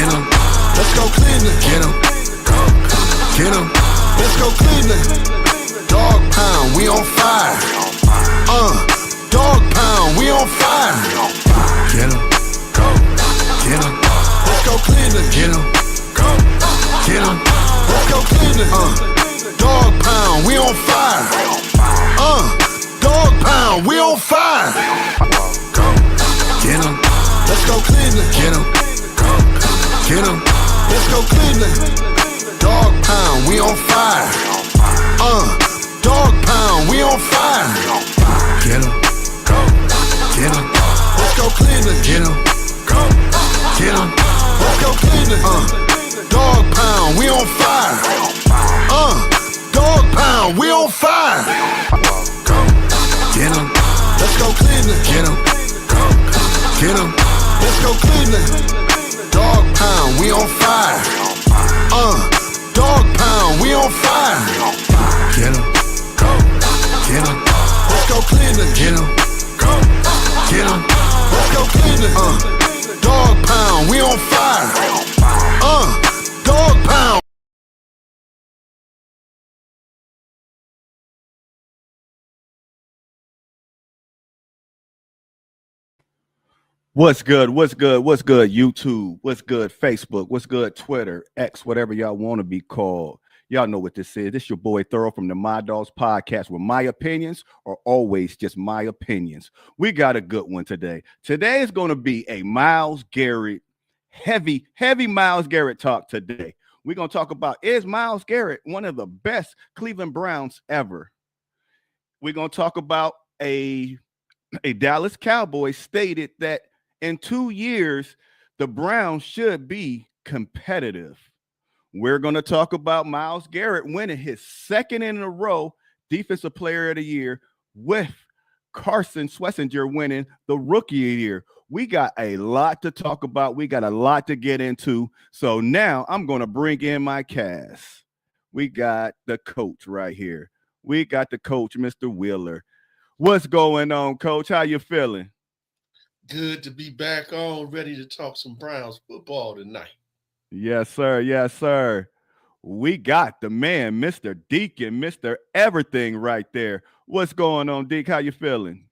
Get 'em. Let's go Cleveland. Get 'em. Get 'em. Let's go Cleveland. Dog pound, we on fire. Dog pound, we on fire. Get 'em. Get 'em. Let's go Cleveland. Get 'em. Get 'em. Let's go Cleveland. Dog pound, we on fire. Dog pound, we on fire. Get 'em. Let's go Cleveland. Get 'em. Get 'em. Let's go Cleveland. Dog pound, we on fire. Dog pound, we on fire. Get 'em. Get 'em. Let's go Cleveland. Get 'em. Get 'em. Let's go Cleveland. Dog pound, we on fire. Dog pound, we on fire. Get 'em. Let's go Cleveland. Get 'em. Get 'em. Let's go Cleveland. Dog pound, we on fire. Dog pound, we on fire. Get 'em. Get 'em. Let's go Cleveland. Get 'em. Get 'em. Let's go Cleveland. Dog pound, we on fire. Dog pound. What's good? What's good? What's good, YouTube? What's good, Facebook? What's good, Twitter, X, whatever y'all want to be called. Y'all know what this is. This your boy Thorough from the My Dogs podcast, where my opinions are always just my opinions. We got a good one today. Today is going to be a Myles Garrett, heavy Myles Garrett talk today. We're going to talk about, is Myles Garrett one of the best Cleveland Browns ever? We're going to talk about a Dallas Cowboy stated that in 2 years, the Browns should be competitive. We're going to talk about Myles Garrett winning his second in a row Defensive Player of the Year, with Carson Schlesinger winning the Rookie of the Year. We got a lot to talk about. We got a lot to get into. So now I'm going to bring in my cast. We got the coach right here. We got the coach, Mr. Wheeler. What's going on, Coach? How you feeling? Good to be back on, ready to talk some Browns football tonight. Yes, sir. Yes, sir. We got the man, Mr. Deacon, Mr. Everything right there. What's going on, Deke? How you feeling?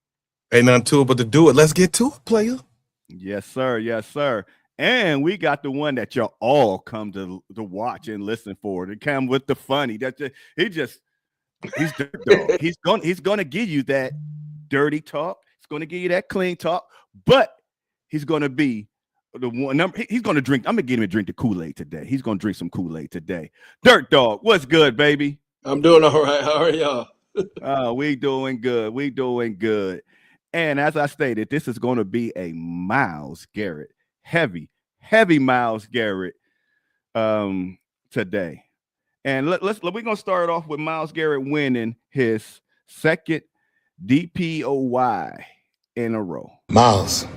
Ain't nothing to it but to do it. Let's get to it, player. Yes, sir. Yes, sir. And we got the one that y'all all come to watch and listen for. To come with the funny. He's dirt dog. He's gonna give you that dirty talk. He's gonna give you that clean talk, but he's gonna be the one number. He's gonna drink. I'm gonna get him to drink the Kool-Aid today. He's gonna drink some Kool-Aid today. Dirt dog, what's good, baby? I'm doing all right. How are y'all? We doing good. We doing good. And as I stated, this is gonna be a Myles Garrett, heavy Myles Garrett today. And we're gonna start off with Myles Garrett winning his second DPOY in a row. Myles,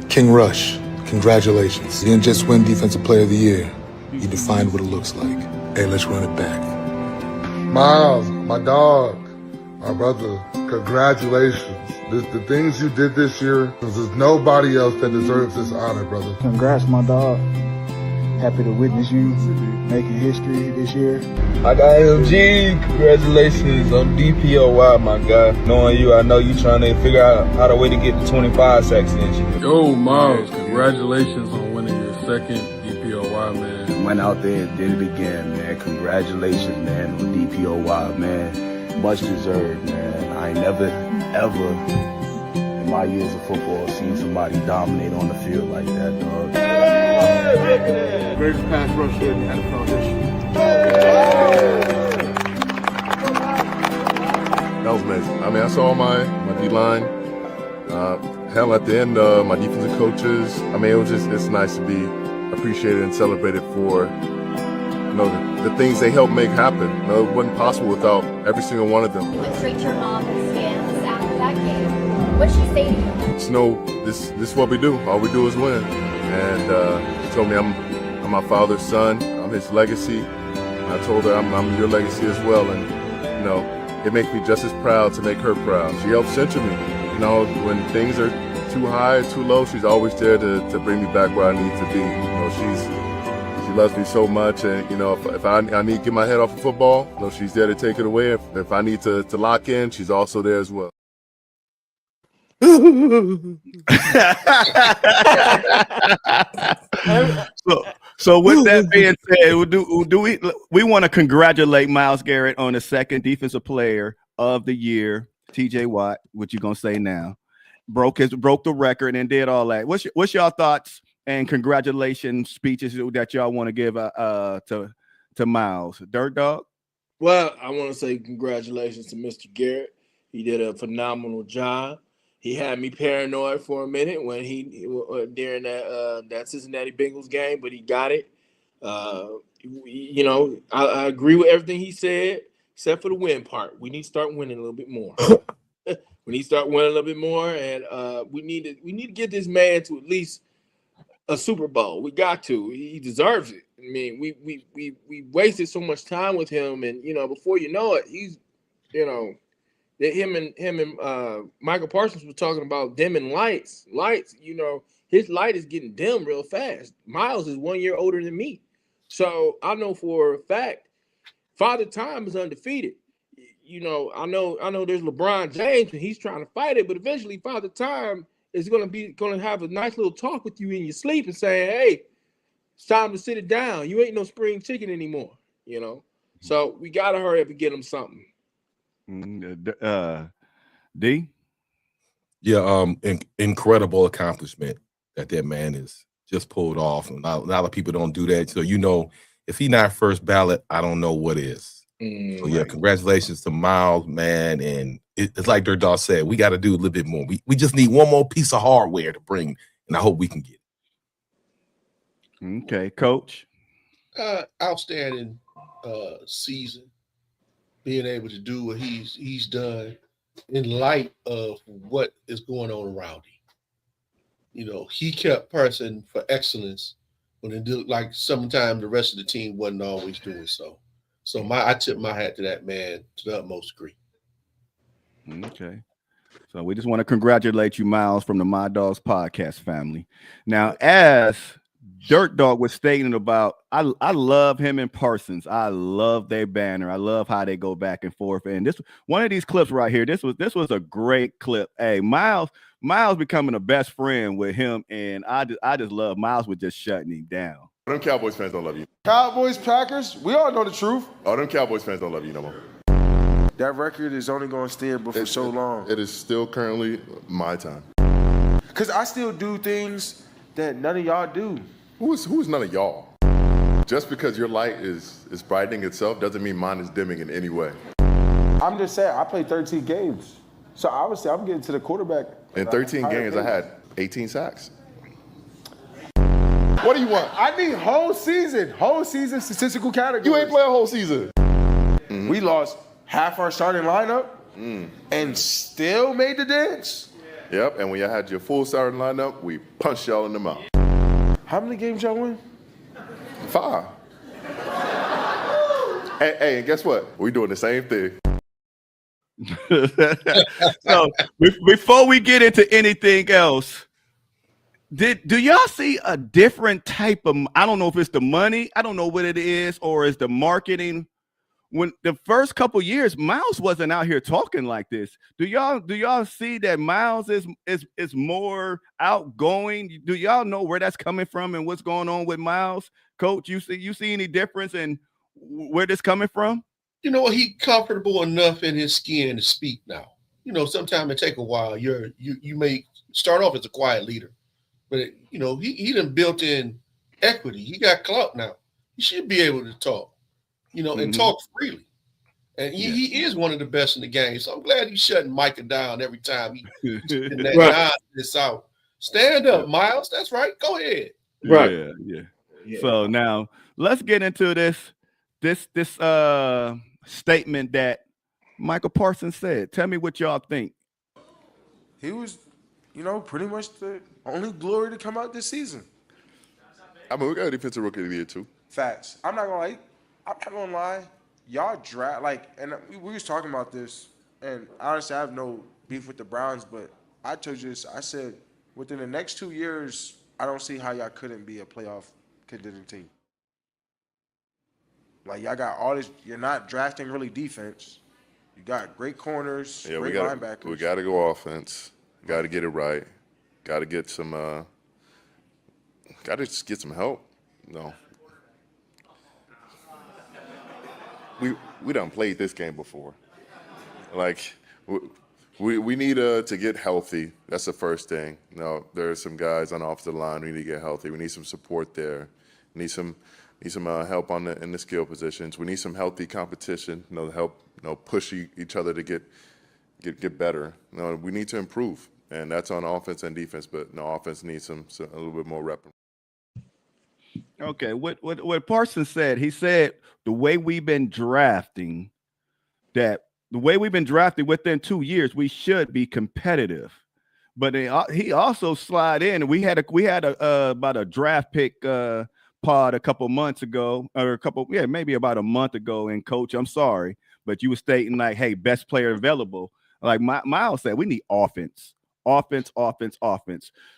King Rush, congratulations. You didn't just win Defensive Player of the Year. You defined what it looks like. Hey, let's run it back. Myles, my dog, my brother, congratulations. The things you did this year, there's nobody else that deserves this honor, brother. Congrats, my dog. Happy to witness you making history this year. I got LG. Congratulations on DPOY, my guy. Knowing you, I know you trying to figure out how to way to get to 25 sacks this year. Yo, Myles, congratulations on winning your second DPOY, man. Went out there and did it again, man. Congratulations, man, on DPOY, man. Much deserved, man. I ain't never, ever in my years of football seen somebody dominate on the field like that, dog. Greatest pass rusher in the NFL history. That was amazing. I mean, I saw my D-line. Hell, at the end, my defensive coaches. I mean, it's nice to be appreciated and celebrated for, the things they helped make happen. It wasn't possible without every single one of them. What treat your mom and Scams after that game? What'd she say to you? Just know this is what we do. All we do is win. And she told me I'm my father's son. I'm his legacy. I told her I'm your legacy as well. And, it makes me just as proud to make her proud. She helped center me. When things are too high, too low, she's always there to bring me back where I need to be. loves me so much, and if I need to get my head off of football, she's there to take it away. If I need to lock in, she's also there as well. So with that being said, we want to congratulate Myles Garrett on the second Defensive Player of the Year. TJ Watt, what you gonna say now? Broke the record and did all that. What's y'all thoughts and congratulations speeches that y'all want to give to Myles? Dirt Dog? Well, I want to say congratulations to Mr. Garrett. He did a phenomenal job. He had me paranoid for a minute when during that Cincinnati Bengals game, but he got it. I agree with everything he said, except for the win part. We need to start winning a little bit more. We need to start winning a little bit more, and we need to get this man to at least a Super Bowl. We got to. He deserves it. I mean, we wasted so much time with him, and before you know it, he's him and Michael Parsons were talking about dimming lights. His light is getting dim real fast. Myles is 1 year older than me, so I know for a fact Father Time is undefeated. I know there's LeBron James and he's trying to fight it, but eventually Father Time is going to have a nice little talk with you in your sleep and saying, "Hey, it's time to sit it down. You ain't no spring chicken anymore." So we got to hurry up and get him something. D? Yeah, incredible accomplishment that man is just pulled off. And a lot of people don't do that. So, if he's not first ballot, I don't know what is. So, yeah, congratulations to Myles, man. And it's like Dirt Dog said, we got to do a little bit more. We just need one more piece of hardware to bring, and I hope we can get it. Okay, Coach? Outstanding season. Being able to do what he's done in light of what is going on around him. He kept pressing for excellence when it did, like sometimes the rest of the team wasn't always doing so. So I tip my hat to that man to the utmost degree. Okay. So we just want to congratulate you, Myles, from the My Dogs podcast family. Now, as Dirt Dog was stating about, I love him and Parsons. I love their banner. I love how they go back and forth. And this one of these clips right here, this was a great clip. Hey, Myles becoming the best friend with him, and I just love Myles with just shutting him down. Them Cowboys fans don't love you. Cowboys, Packers, we all know the truth. Oh, them Cowboys fans don't love you no more. That record is only going to stand for so long. It is still currently my time. Because I still do things that none of y'all do. Who's none of y'all? Just because your light is brightening itself doesn't mean mine is dimming in any way. I'm just saying, I played 13 games. So obviously I'm getting to the quarterback. In 13 games, I had 18 sacks. What do you want? I need whole season statistical categories. You ain't play a whole season. Mm-hmm. We lost half our starting lineup and still made the dance. Yep, and when you had your full starting lineup, we punched y'all in the mouth. How many games y'all win? 5. Hey, and guess what? We're doing the same thing. So before we get into anything else, do y'all see a different type of, I don't know if it's the money, I don't know what it is, or is the marketing? When the first couple years, Myles wasn't out here talking like this. Do y'all see that Myles is more outgoing? Do y'all know where that's coming from and what's going on with Myles? Coach, you see any difference in where this coming from? He comfortable enough in his skin to speak now. Sometimes it take a while. You may start off as a quiet leader, but he done built in equity. He got clout now. He should be able to talk. And talk freely. And he is one of the best in the game. So I'm glad he's shutting Micah down every time he's in that nonsense out. Stand up, Myles. That's right. Go ahead. Right. Yeah. So now let's get into this statement that Michael Parsons said. Tell me what y'all think. He was, pretty much the only glory to come out this season. I mean, we got a defensive rookie of the year too. Facts. I'm not gonna lie. Y'all draft and we was talking about this, and honestly, I have no beef with the Browns, but I told you this. I said within the next 2 years, I don't see how y'all couldn't be a playoff contending team. Like y'all got all this. You're not drafting really defense. You got great corners, Yeah, great linebackers. we got to go offense. Got to get it right. Got to get some. Got to just get some help. No. We done played this game before. Like we need to get healthy. That's the first thing. You know, there are some guys on the offensive line. We need to get healthy. We need some support there. We need some help in the skill positions. We need some healthy competition. You know, help push each other to get better. You know, we need to improve, and that's on offense and defense. But offense needs a little bit more rep. Okay, what Parsons said, he said the way we've been drafting, within 2 years, we should be competitive. But he also slid in. We had about a draft pick pod a couple months ago, or maybe about a month ago. And Coach, I'm sorry, but you were stating like, hey, best player available. Like Myles said, we need offense.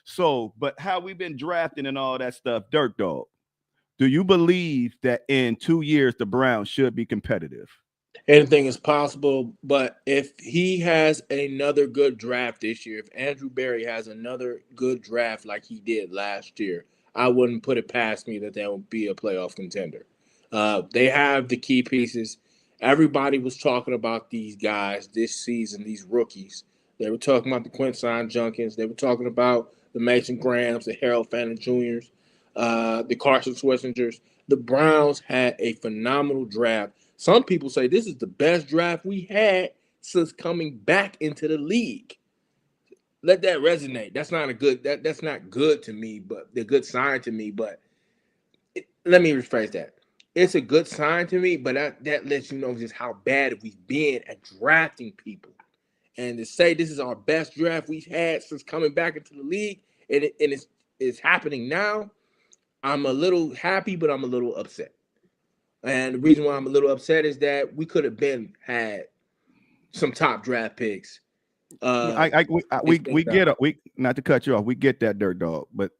So, but how we've been drafting and all that stuff, Dirt Dog, do you believe that in 2 years the Browns should be competitive? Anything is possible, but if he has another good draft this year, if Andrew Berry has another good draft like he did last year, I wouldn't put it past me that they will be a playoff contender. They have the key pieces. Everybody was talking about these guys this season, these rookies. They were talking about the Quinton Junkins. They were talking about the Mason Grahams, the Harold Fannin Jr.'s, the Carson Schwetzingers. The Browns had a phenomenal draft. Some people say this is the best draft we had since coming back into the league. Let that resonate. That's not that's not good to me, but a good sign to me. But let me rephrase that. It's a good sign to me, but that lets you know just how bad we've been at drafting people. And to say this is our best draft we've had since coming back into the league, and it's happening now, I'm a little happy, but I'm a little upset. And the reason why I'm a little upset is that we could have had some top draft picks. We get not to cut you off. We get that, Dirt Dog, but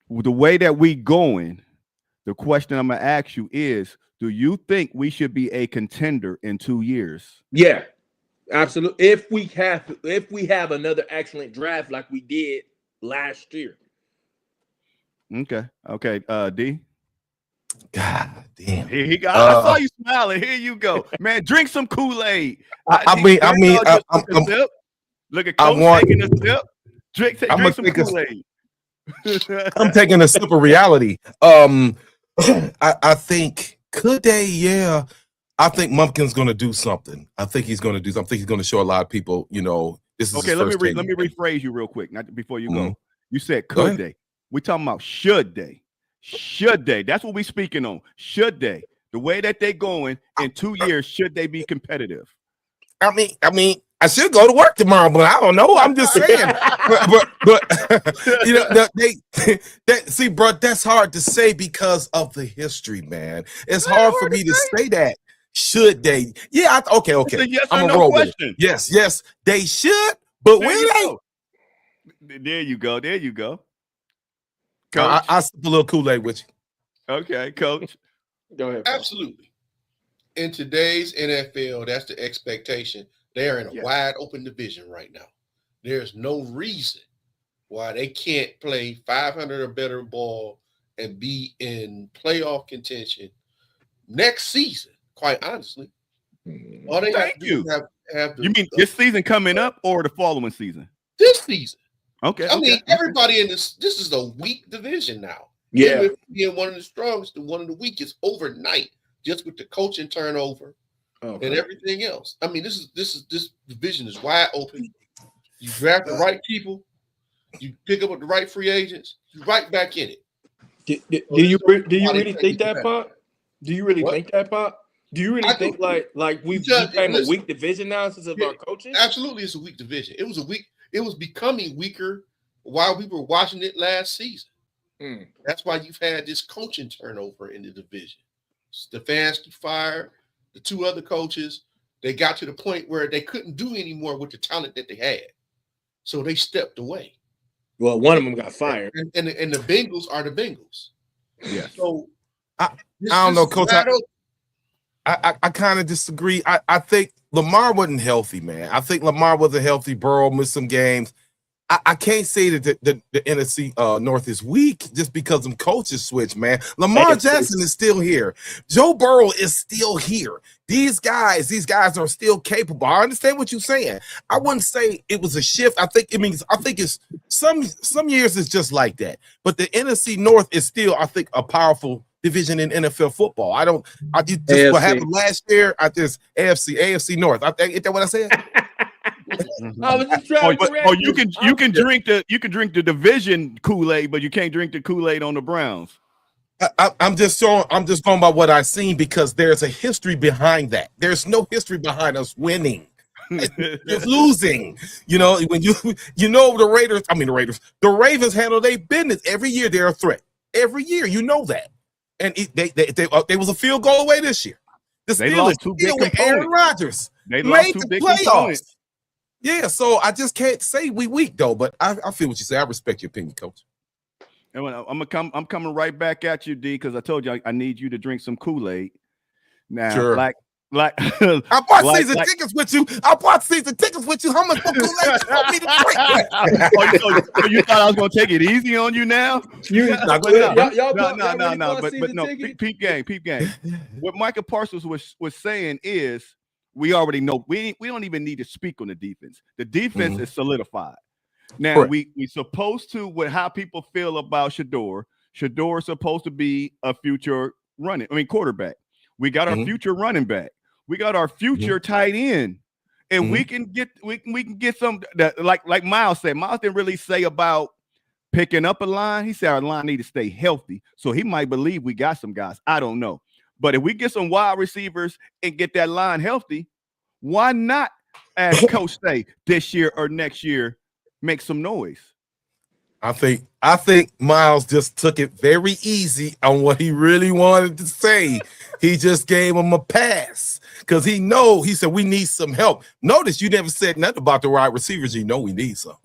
the way that we going, the question I'm gonna ask you is: do you think we should be a contender in 2 years? Yeah, absolutely. If we have another excellent draft like we did last year. Okay. D. God damn. Here he got. I saw you smiling. Here you go, man. Drink some Kool-Aid. Look at Coach taking a sip. Drink some Kool-Aid. I'm taking a sip of reality. I think could they? Yeah, I think Mumpkin's going to do something. I think he's going to do something. I think he's going to show a lot of people. This is okay. Let me rephrase you real quick. Not before you go. You said could they? We talking about should they? Should they? That's what we speaking on. Should they? The way that they going in 2 years, should they be competitive? I mean, I should go to work tomorrow, but I don't know. I'm just saying. but they see, bro, that's hard to say because of the history, man. It's hard for me to say that. Should they? Yeah, okay. Yes I'm a roll question. Yes, they should, but will they? There you go. I sip a little Kool-Aid with you. Okay, Coach. Go ahead. Absolutely. In today's NFL, that's the expectation. They are in a wide open division right now. There's no reason why they can't play 500 or better ball and be in playoff contention next season, quite honestly. All they have to do is have you mean this season coming up or the following season? This season. Okay. I mean, everybody in this is a weak division now. Yeah. Being one of the strongest and one of the weakest overnight, just with the coaching turnover and everything else. I mean, this division is wide open. You draft the right people, you pick up the right free agents, you're right back in it. Do you really think that, Pop? Do you really think that, Pop? Do you really think like we became a weak division now since of our coaching? Absolutely, it's a weak division. It was becoming weaker while we were watching it last season. That's why you've had this coaching turnover in the division. Stefanski fired, the two other coaches, they got to the point where they couldn't do any more with the talent that they had. So they stepped away. Well, one of them got fired. And the Bengals are the Bengals. Yeah. So I don't know, Coach. I kind of disagree. I think Lamar wasn't healthy, man. I think Lamar wasn't healthy. Burrow missed some games. I can't say that the NFC North is weak just because them coaches switch, man. Lamar Jackson is still here. Joe Burrow is still here. These guys are still capable. I understand what you're saying. I wouldn't say it was a shift. I think it's some years it's just like that. But the NFC North is still, I think, a powerful division in NFL football. What happened last year. AFC North. Is that what I said? I was just trying to you can drink the division Kool-Aid, but you can't drink the Kool-Aid on the Browns. I'm just going by what I've seen because there's a history behind that. There's no history behind us winning. You're losing. You know, when the Ravens handle their business every year. They're a threat every year. You know that, and they was a field goal away this year. The Steelers still with Aaron Rodgers. They lost two big components. Yeah, so I just can't say we weak though, but I feel what you say. I respect your opinion, Coach. And I'm coming right back at you, D, because I told you I need you to drink some Kool-Aid. Now, sure. like I bought season tickets with you. I bought season tickets with you. How much more Kool-Aid you want me to drink? Oh, you thought I was gonna take it easy on you now? No. Peep game. What Micah Parsons was saying is, we already know we don't even need to speak on the defense. The defense is solidified. Now we supposed to, with how people feel about Shador. Shador is supposed to be a future quarterback. We got our future running back. We got our future tight end, and we can get some that, like Myles said. Myles didn't really say about picking up a line. He said our line need to stay healthy, so he might believe we got some guys. I don't know, but if we get some wide receivers and get that line healthy, why not, as Coach say, this year or next year, make some noise? I think Myles just took it very easy on what he really wanted to say. He just gave him a pass because he said we need some help. Notice you never said nothing about the wide receivers. You know we need some.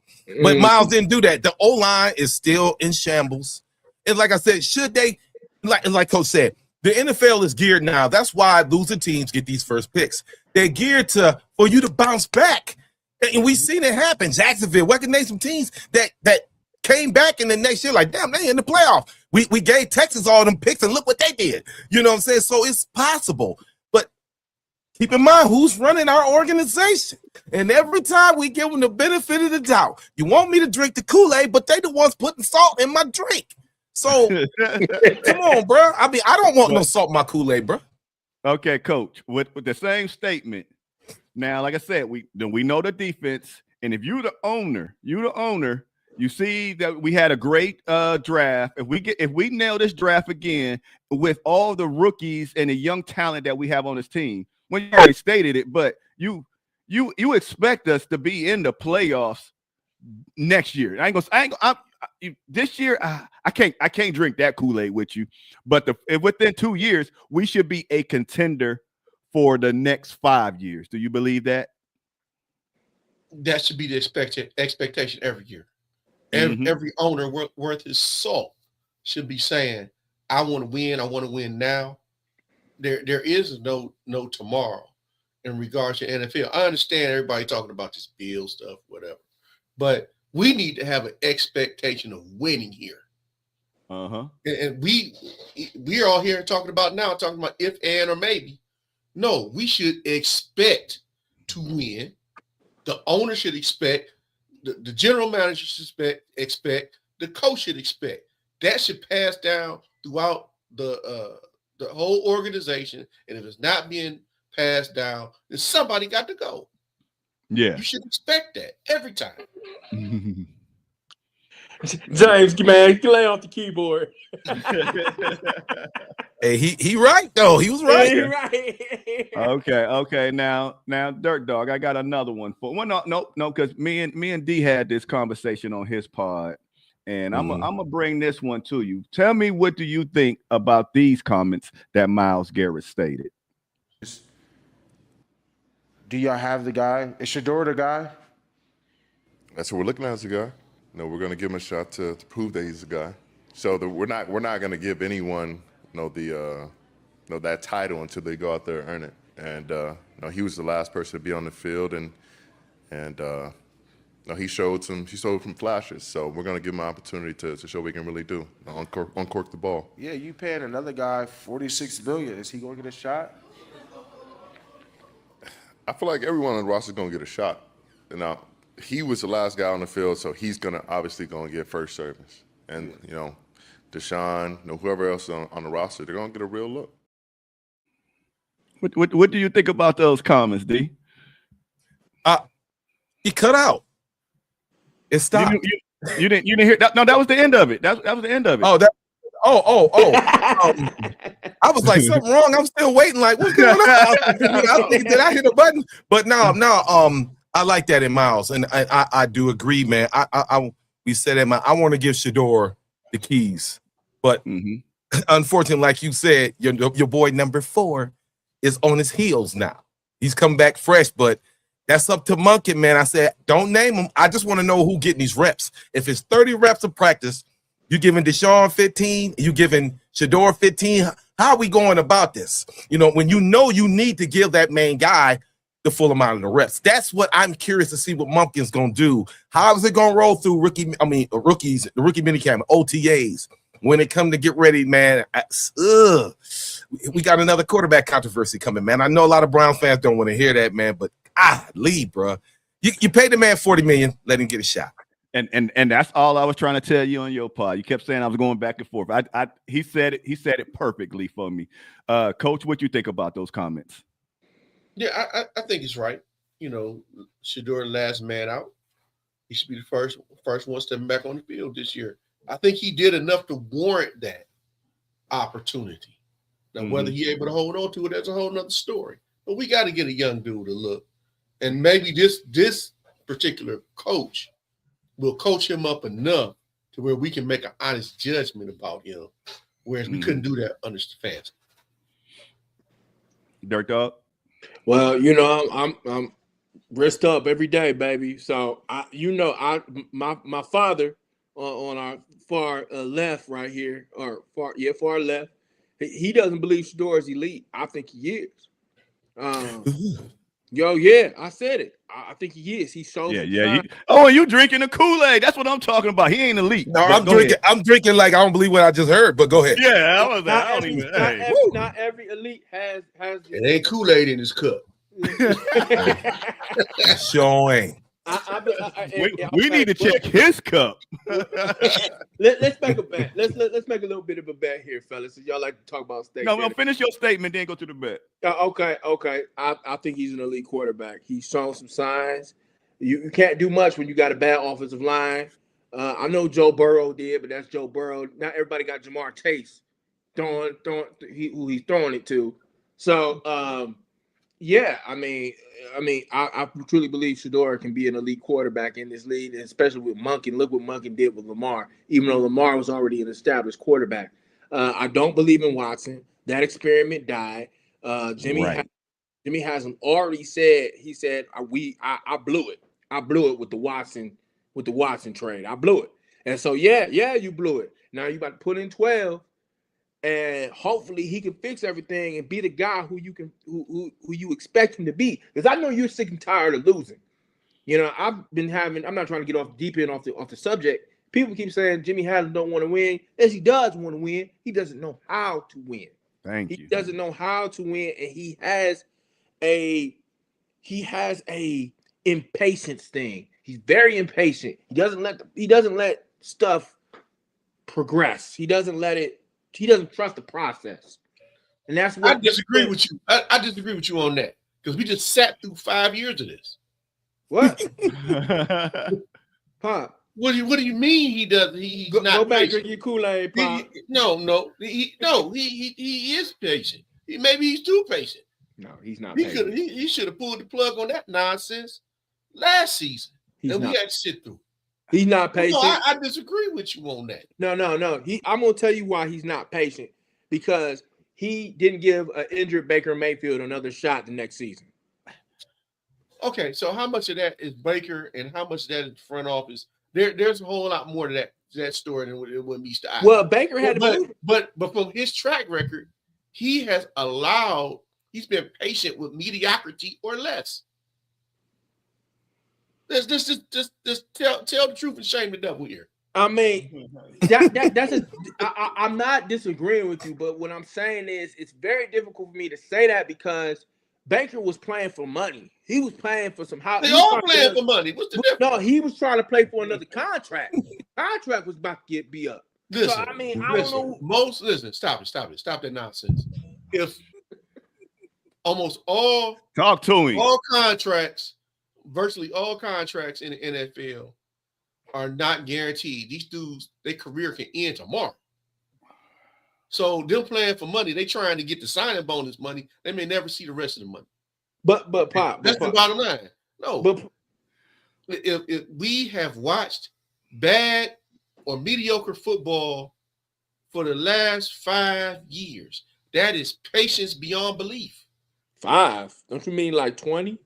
But Myles didn't do that. The O-line is still in shambles. And like I said, should they, like Coach said, the NFL is geared now. That's why losing teams get these first picks. They're geared for you to bounce back. And we've seen it happen. Jacksonville, we can name some teams that came back in the next year, like, damn, they in the playoff. We gave Texas all them picks, and look what they did. You know what I'm saying? So it's possible. But keep in mind who's running our organization. And every time we give them the benefit of the doubt, you want me to drink the Kool-Aid, but they the ones putting salt in my drink. So come on, bro. I mean, I don't want no salt in my Kool-Aid, bro. Okay, Coach, with the same statement. Now, like I said, we know the defense, and if you're the owner, you see that we had a great draft. If we nail this draft again with all the rookies and the young talent that we have on this team, when you already stated it, but you expect us to be in the playoffs next year. This year I can't drink that Kool-Aid with you, but within 2 years we should be a contender for the next 5 years. Do you believe that? That should be the expectation every year. Every owner worth his salt should be saying, I want to win. I want to win now. There is no tomorrow in regards to NFL. I understand everybody talking about this bill stuff, whatever, but we need to have an expectation of winning here. And we are all here talking about if, and, or maybe. No, we should expect to win. The owner should expect. The general manager should expect. The coach should expect. That should pass down throughout the whole organization. And if it's not being passed down, then somebody got to go. Yeah, you should expect that every time. James, man, lay off the keyboard. Hey, he right though. He was right. He right. Okay. Now, Dirt Dog, I got another one for. Well, no, because me and D had this conversation on his pod, and I'm gonna bring this one to you. Tell me, what do you think about these comments that Myles Garrett stated? Do y'all have the guy? Is Shador the guy? That's what we're looking at as a guy. We're going to give him a shot to prove that he's a guy. So we're not going to give anyone, the that title until they go out there and earn it. And he was the last person to be on the field, and he showed some flashes. So we're gonna give him an opportunity to show what we can really do, uncork the ball. Yeah, you paying another guy $46 million. Is he gonna get a shot? I feel like everyone on the roster is gonna get a shot. Now, he was the last guy on the field, so he's obviously gonna get first service. And Deshaun, whoever else on the roster, they're gonna get a real look. What do you think about those comments, D? He cut out. It stopped. You didn't hear that? No, that was the end of it. That was the end of it. Oh. I was like, something wrong. I'm still waiting. Like, what's going on? I think did I hit a button? But no. I like that in Myles, and I do agree, man. We said that, man. I want to give Shedeur the keys, but unfortunately, like you said, your boy number 4 is on his heels now. He's come back fresh, but that's up to Monken, man. I said, don't name him. I just want to know who getting these reps. If it's 30 reps of practice, you giving Deshaun 15, you giving Shedeur 15. How are we going about this? When you need to give that main guy the full amount of the reps. That's what I'm curious to see what Monken's going to do. How is it going to roll through rookies, the rookie minicamp, OTAs? When it come to get ready, man, we got another quarterback controversy coming, man. I know a lot of Brown fans don't want to hear that, man, but leave, bro. You paid the man $40 million, let him get a shot. And that's all I was trying to tell you on your pod. You kept saying I was going back and forth. He said it perfectly for me. Coach, what you think about those comments? Yeah, I think it's right. Shedeur last man out. He should be the first one stepping back on the field this year. I think he did enough to warrant that opportunity. Now, whether he's able to hold on to it, that's a whole nother story. But we got to get a young dude to look. And maybe this particular coach will coach him up enough to where we can make an honest judgment about him, whereas we couldn't do that under Stefanski. Dirt Dog? Well, I'm wrist up every day, baby. So my father on our far left right here, or far left, he doesn't believe Shedeur is elite. I think he is. I said it. I think he is. He shows. You drinking the Kool-Aid? That's what I'm talking about. He ain't elite. No, I'm drinking like I don't believe what I just heard. But go ahead. Yeah, I was like, not every elite has. It ain't Kool-Aid in his cup. Showing. We need to check his cup. Let's make a bet. Let's make a little bit of a bet here, fellas. So y'all like to talk about steak. No, finish your statement, then go to the bet. Okay. I think he's an elite quarterback. He's shown some signs. You can't do much when you got a bad offensive line. I know Joe Burrow did, but that's Joe Burrow. Not everybody got Jamar Chase who he's throwing it to. So I truly believe Shedeur can be an elite quarterback in this league, especially with Monken. Look what Monken did with Lamar, even though Lamar was already an established quarterback. I don't believe in Watson. That experiment died. Jimmy Haslam already said, I blew it. I blew it with the Watson trade. I blew it. And so you blew it. Now you about to put in 12. And hopefully he can fix everything and be the guy who you expect him to be. Because I know you're sick and tired of losing. I'm not trying to get deep off the subject. People keep saying Jimmy Haslam don't want to win. Yes, he does want to win. He doesn't know how to win. He doesn't know how to win, and he has a impatience thing. He's very impatient. He doesn't let stuff progress. He doesn't trust the process. And that's what I disagree with you. I disagree with you on that. Because we just sat through 5 years of this. What? Pop. What do you mean he does? He's not go back patient. drink your Kool-Aid, Pop. He is patient. Maybe he's too patient. No, he's not patient. He should have pulled the plug on that nonsense last season. We had to sit through. He's not patient. No, I disagree with you on that. No. I'm going to tell you why he's not patient. Because he didn't give an injured Baker Mayfield another shot the next season. Okay, so how much of that is Baker and how much of that is front office? There's a whole lot more to that story than what meets the eye. Well, Baker had but from his track record, he's been patient with mediocrity or less. Just tell the truth and shame the devil here. I mean, I'm not disagreeing with you, but what I'm saying is it's very difficult for me to say that because Baker was playing for money. He was playing for some house. They all playing for money. What's the difference? No, he was trying to play for another contract. Contract was about to get beat up. Listen, so, I mean, I don't know. Stop that nonsense. If almost all talk to him, virtually all contracts in the NFL are not guaranteed. These dudes, their career can end tomorrow. So they're playing for money. They trying to get the signing bonus money. They may never see the rest of the money. But Pop, that's the bottom line. No, but if we have watched bad or mediocre football for the last 5 years, that is patience beyond belief. 5? Don't you mean like 20?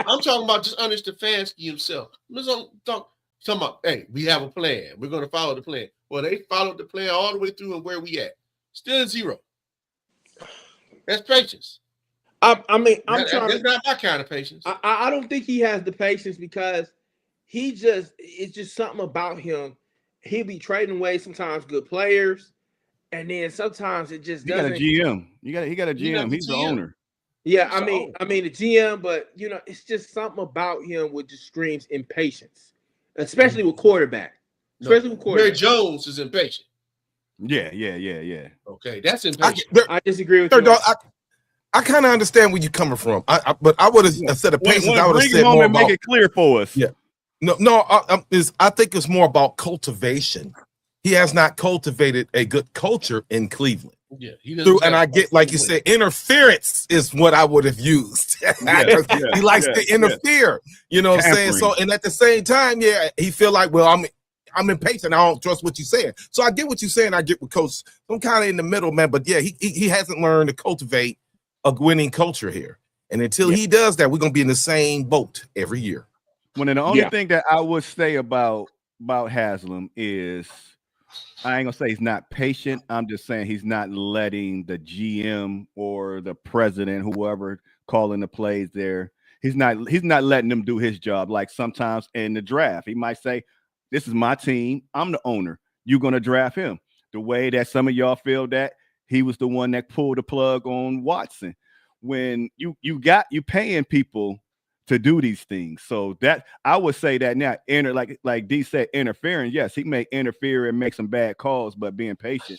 I'm talking about just Ernest Stefanski himself. I'm talking about, hey, we have a plan. We're going to follow the plan. Well, they followed the plan all the way through, and where we at? Still 0. That's patience. That's not my kind of patience. I don't think he has the patience because it's just something about him. He'll be trading away sometimes good players, and then sometimes it just doesn't. He got a GM. He got a GM. He's the owner. Yeah, I mean the GM, but it's just something about him which just screams impatience, especially with quarterback. Jerry Jones is impatient. Yeah. Okay, that's impatient. I disagree with you. I kind of understand where you're coming from. But I would have said the patience. I would have said more about. Make it clear for us. Yeah. No. I think it's more about cultivation. He has not cultivated a good culture in Cleveland. Yeah, and I get, like you said, interference is what I would have used. He likes to interfere. You know what I'm saying? So, and at the same time, he feel like, well, I'm impatient. I don't trust what you're saying. So I get what you're saying. I get what Coach. I'm kind of in the middle, man. But yeah, he hasn't learned to cultivate a winning culture here. And until he does that, we're gonna be in the same boat every year. The only thing that I would say about Haslam is, I ain't gonna say he's not patient. I'm just saying he's not letting the GM or the president, whoever calling the plays there, he's not letting them do his job. Like sometimes in the draft, he might say, "This is my team. I'm the owner. You're gonna draft him." The way that some of y'all feel that he was the one that pulled the plug on Watson. When you paying people to do these things. So that I would say that now, like D said, interfering. Yes, he may interfere and make some bad calls, but being patient,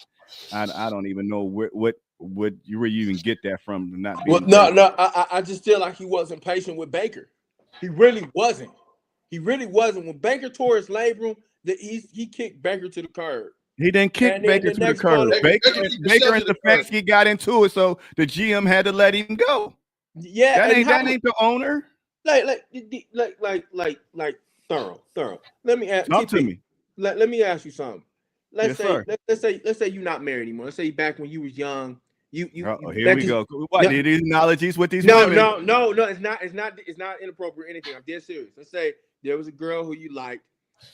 I don't even know where you even get that from. Not being I just feel like he wasn't patient with Baker. He really wasn't. When Baker tore his labrum, he kicked Baker to the curb. He didn't kick Baker to the curb. Baker and Stefanski got into it, so the GM had to let him go. Yeah, that ain't the owner. Like thorough. Let me ask. Talk to me. Let me ask you something. Let's say you're not married anymore. Let's say back when you was young. Here we go. What these analogies with these women? No. It's not inappropriate or anything. I'm dead serious. Let's say there was a girl who you liked,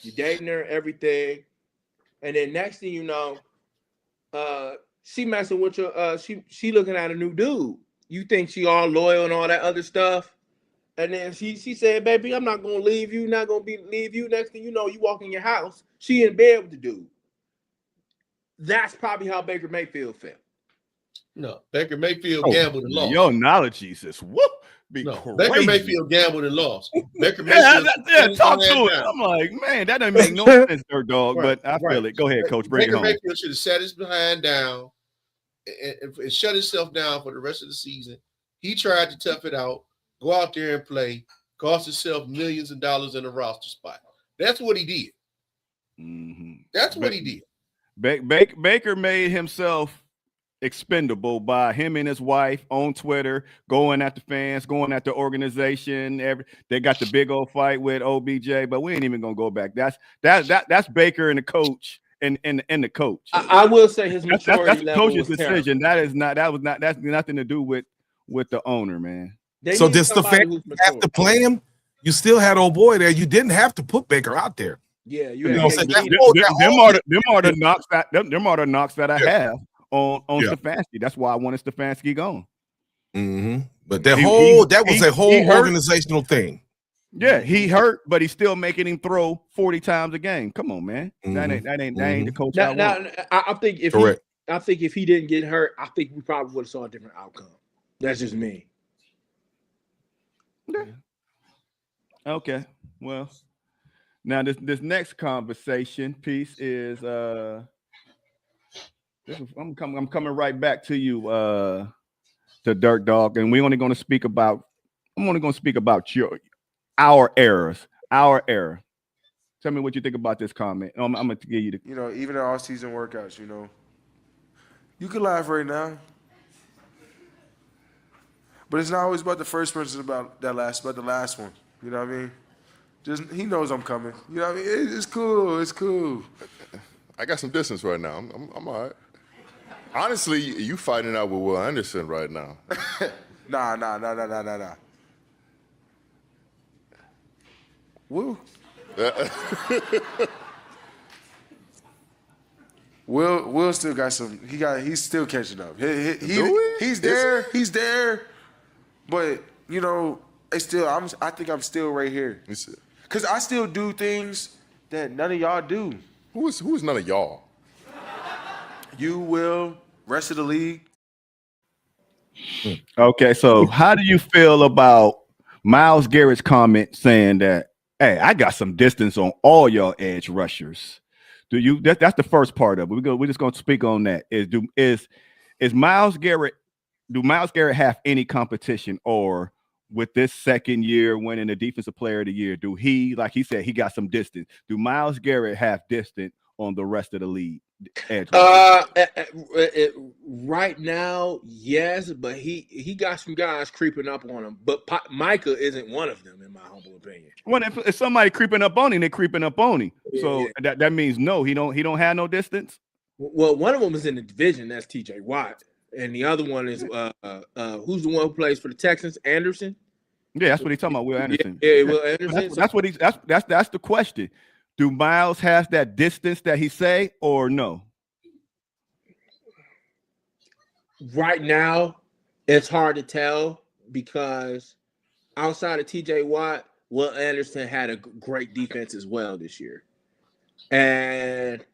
you dating her, everything, and then next thing you know, she messing with your she looking at a new dude. You think she all loyal and all that other stuff. And then she said, "Baby, I'm not gonna leave you. Not gonna leave you." Next thing you know, you walk in your house. She in bed with the dude. That's probably how Baker Mayfield felt. No, Baker Mayfield gambled and lost. Your analogies is crazy. Baker Mayfield gambled and lost. Baker Mayfield, talk to it. I'm like, man, that doesn't make no sense, dirt dog. Right, but I feel it. Go ahead, Coach. Bring it home. Baker Mayfield should have sat his behind down and shut himself down for the rest of the season. He tried to tough it out. Go out there and play, cost himself millions of dollars in a roster spot. That's what he did. Mm-hmm. That's what he did. Baker made himself expendable by him and his wife on Twitter, going at the fans, going at the organization. They got the big old fight with OBJ, but we ain't even gonna go back. That's Baker and the coach and the coach. I will say his maturity that's the level coach's was decision. That's nothing to do with the owner, man. So does the fan have to play him? You still had old boy there. You didn't have to put Baker out there. Yeah, them are the knocks that I have on Stefanski. That's why I wanted Stefanski gone. But that was a whole organizational thing. Yeah, he hurt, but he's still making him throw 40 times a game. Come on, man. That ain't the coach I want. I think if he didn't get hurt, I think we probably would have saw a different outcome. That's just me. Yeah. Okay. Well, now this next conversation piece is I'm coming right back to you, to Dirt Dog, and I'm only going to speak about our errors, our error. Tell me what you think about this comment. I'm going to give you the. Even in off-season workouts, you can laugh right now, but it's not always about the first person, about the last one. You know what I mean? Just he knows I'm coming. You know what I mean? It's cool. It's cool. I got some distance right now. I'm all right. Honestly, you fighting out with Will Anderson right now. Nah. Will? Will still got some. He's still catching up. He's there. He's there. But it's still. I think I'm still right here. Cause I still do things that none of y'all do. Who is none of y'all? You, Will, rest of the league. Okay, so how do you feel about Myles Garrett's comment saying that, hey, I got some distance on all your edge rushers? Do you? That's the first part of it. We're just going to speak on that. Is Myles Garrett? Do Myles Garrett have any competition, or with this second year winning the Defensive Player of the Year, do he, like he said, he got some distance? Do Myles Garrett have distance on the rest of the league? Right now, yes, but he got some guys creeping up on him. But Micah isn't one of them, in my humble opinion. Well, if somebody creeping up on him, they're creeping up on him. So that means no, he don't have no distance. Well, one of them is in the division. That's T.J. Watt, and the other one is who's the one who plays for the Texans? Anderson. Yeah, that's what he's talking about. Will Anderson. Yeah, Will Anderson. That's what he's. That's the question. Do Myles has that distance that he say, or no? Right now, it's hard to tell because outside of T.J. Watt, Will Anderson had a great defense as well this year. And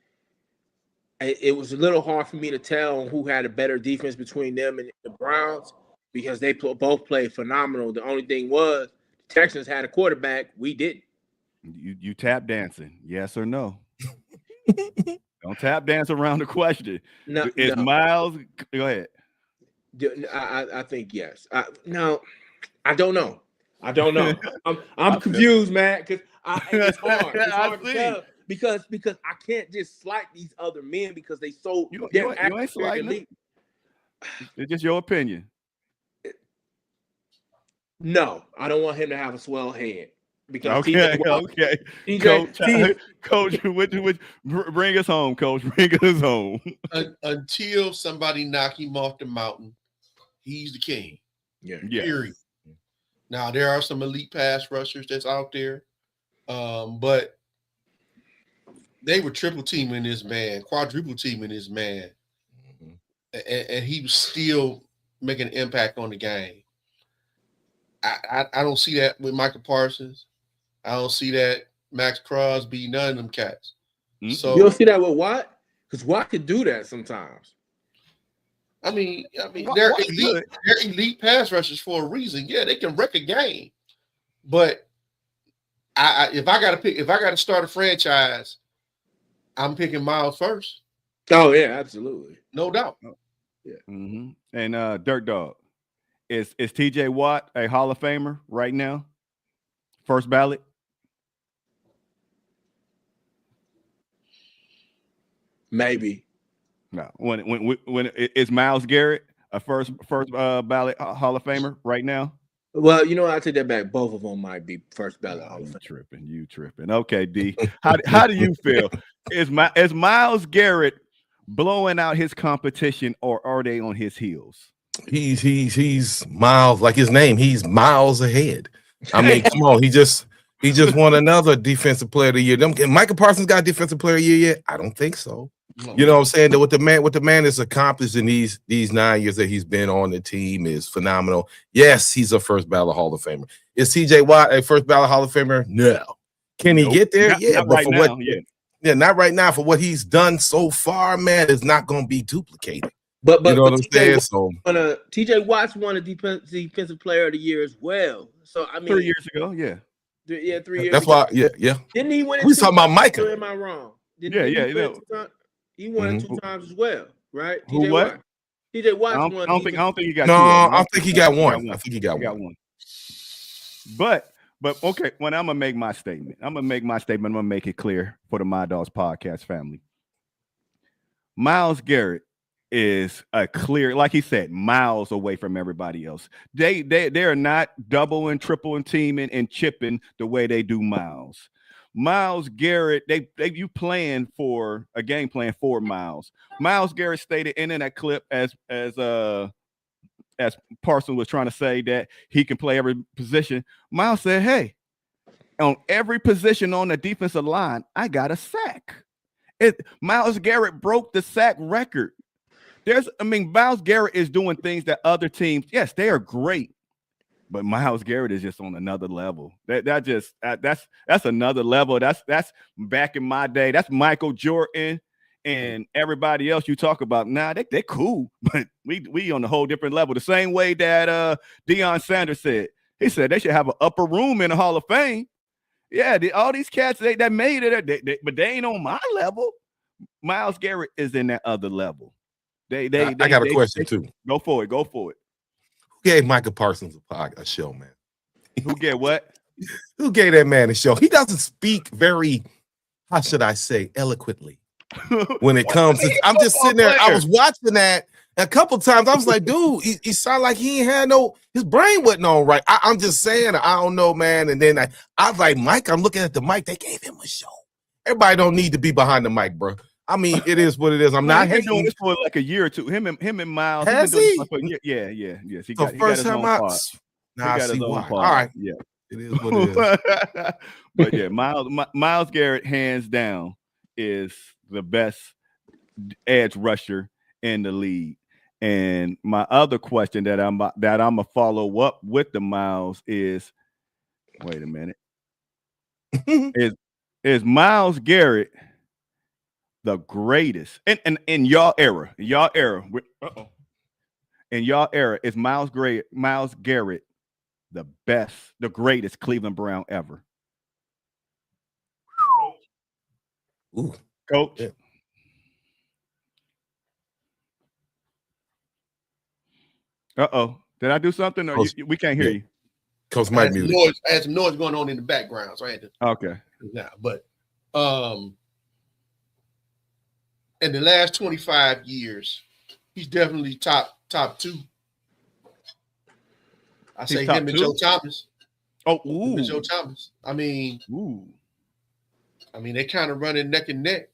it was a little hard for me to tell who had a better defense between them and the Browns because they both played phenomenal. The only thing was the Texans had a quarterback. We didn't. You tap dancing, yes or no? Don't tap dance around the question. No, is Myles? Go ahead. I think yes. No, I don't know. I'm confused, man. Because it's hard. It's hard to tell because I can't just slight these other men because they so. You ain't slighting. It's just your opinion. No, I don't want him to have a swell head. Because okay. Coach, bring us home, Coach. Bring us home. Until somebody knock him off the mountain, he's the king. Yeah. Period. Now there are some elite pass rushers that's out there, but they were triple teaming this man, quadruple teaming this man, and he was still making an impact on the game. I don't see that with Micah Parsons. I don't see that Max Crosby, none of them cats. So you don't see that with Watt? Because Watt could do that sometimes. I mean, they're elite pass rushers for a reason. Yeah, they can wreck a game. But if I gotta start a franchise, I'm picking Myles first. Oh yeah, absolutely, no doubt. Yeah. Mm-hmm. And Dirt Dog, is T.J. Watt a Hall of Famer right now? First ballot. Maybe. No. When is Myles Garrett a first ballot Hall of Famer right now? Well, I take that back. Both of them might be first ballot Hall of Famer. You tripping? Okay, D. How do you feel? Is Myles Garrett blowing out his competition, or are they on his heels? He's miles, like his name. He's miles ahead. I mean, come on. He just won another Defensive Player of the Year. Michael Parsons got Defensive Player of the Year yet? I don't think so. You know what I'm saying? That what the man has accomplished in these 9 years that he's been on the team is phenomenal. Yes, he's a first ballot Hall of Famer. Is TJ Watt a first ballot Hall of Famer? No. Can he get there? Not but right for now, yeah, not right now. For what he's done so far, man, it's not going to be duplicated. But you know what I'm saying? TJ Watts won a defensive player of the year as well. So I mean, 3 years ago, yeah. 3 years. That's ago. why, yeah. Didn't he win it? We talking about Micah. Or am I wrong? Yeah. He won it 2 times as well, right? Who what? TJ Watts I won. don't think he got. No, two I don't think he got one. I think he got one. But okay, when I'm gonna make my statement, I'm gonna make it clear for the My Dogs podcast family. Myles Garrett is a clear, like he said, miles away from everybody else. They are not double and triple and teaming and chipping the way they do Myles. Myles Garrett, you playing for a game plan for Myles. Myles Garrett stated in that clip as Parson was trying to say that he can play every position. Myles said, "Hey, on every position on the defensive line, I got a sack." Myles Garrett broke the sack record. Myles Garrett is doing things that other teams, yes, they are great, but Myles Garrett is just on another level. That's another level. That's back in my day. That's Michael Jordan and everybody else you talk about. Nah, they're cool, but we on a whole different level. The same way that Deion Sanders said. He said they should have an upper room in the Hall of Fame. Yeah, all these cats that made it, but they ain't on my level. Myles Garrett is in that other level. I got a question too. Go for it. Who gave Micah Parsons a show, man? Who gave what? Who gave that man a show? He doesn't speak very, how should I say, eloquently when it comes to. I'm just sitting there. I was watching that a couple times. I was like, dude, he sounded like he ain't had his brain wasn't on right. I'm just saying, I don't know, man. And then I was like, Mike, I'm looking at the mic. They gave him a show. Everybody don't need to be behind the mic, bro. I mean, it is what it is. I'm not hating. Doing this for like a year or two. Him and Myles. Has he? Yes. He got his own part. Nah, I see why. All right. Yeah. It is what it is. But yeah, Myles Garrett, hands down, is the best edge rusher in the league. And my other question that I'm gonna follow up with the Myles is, wait a minute, is Myles Garrett the greatest in y'all era? In y'all era, is Myles Garrett the best, the greatest Cleveland Brown ever? Ooh, Coach. Yeah. Did I do something? Or we can't hear you. Coach Mike muted. I had some noise going on in the background, so I had to. Okay. Now, but in the last 25 years, he's definitely top two. I say him and Joe Thomas. Oh, ooh. Joe Thomas. I mean, they kind of running neck and neck.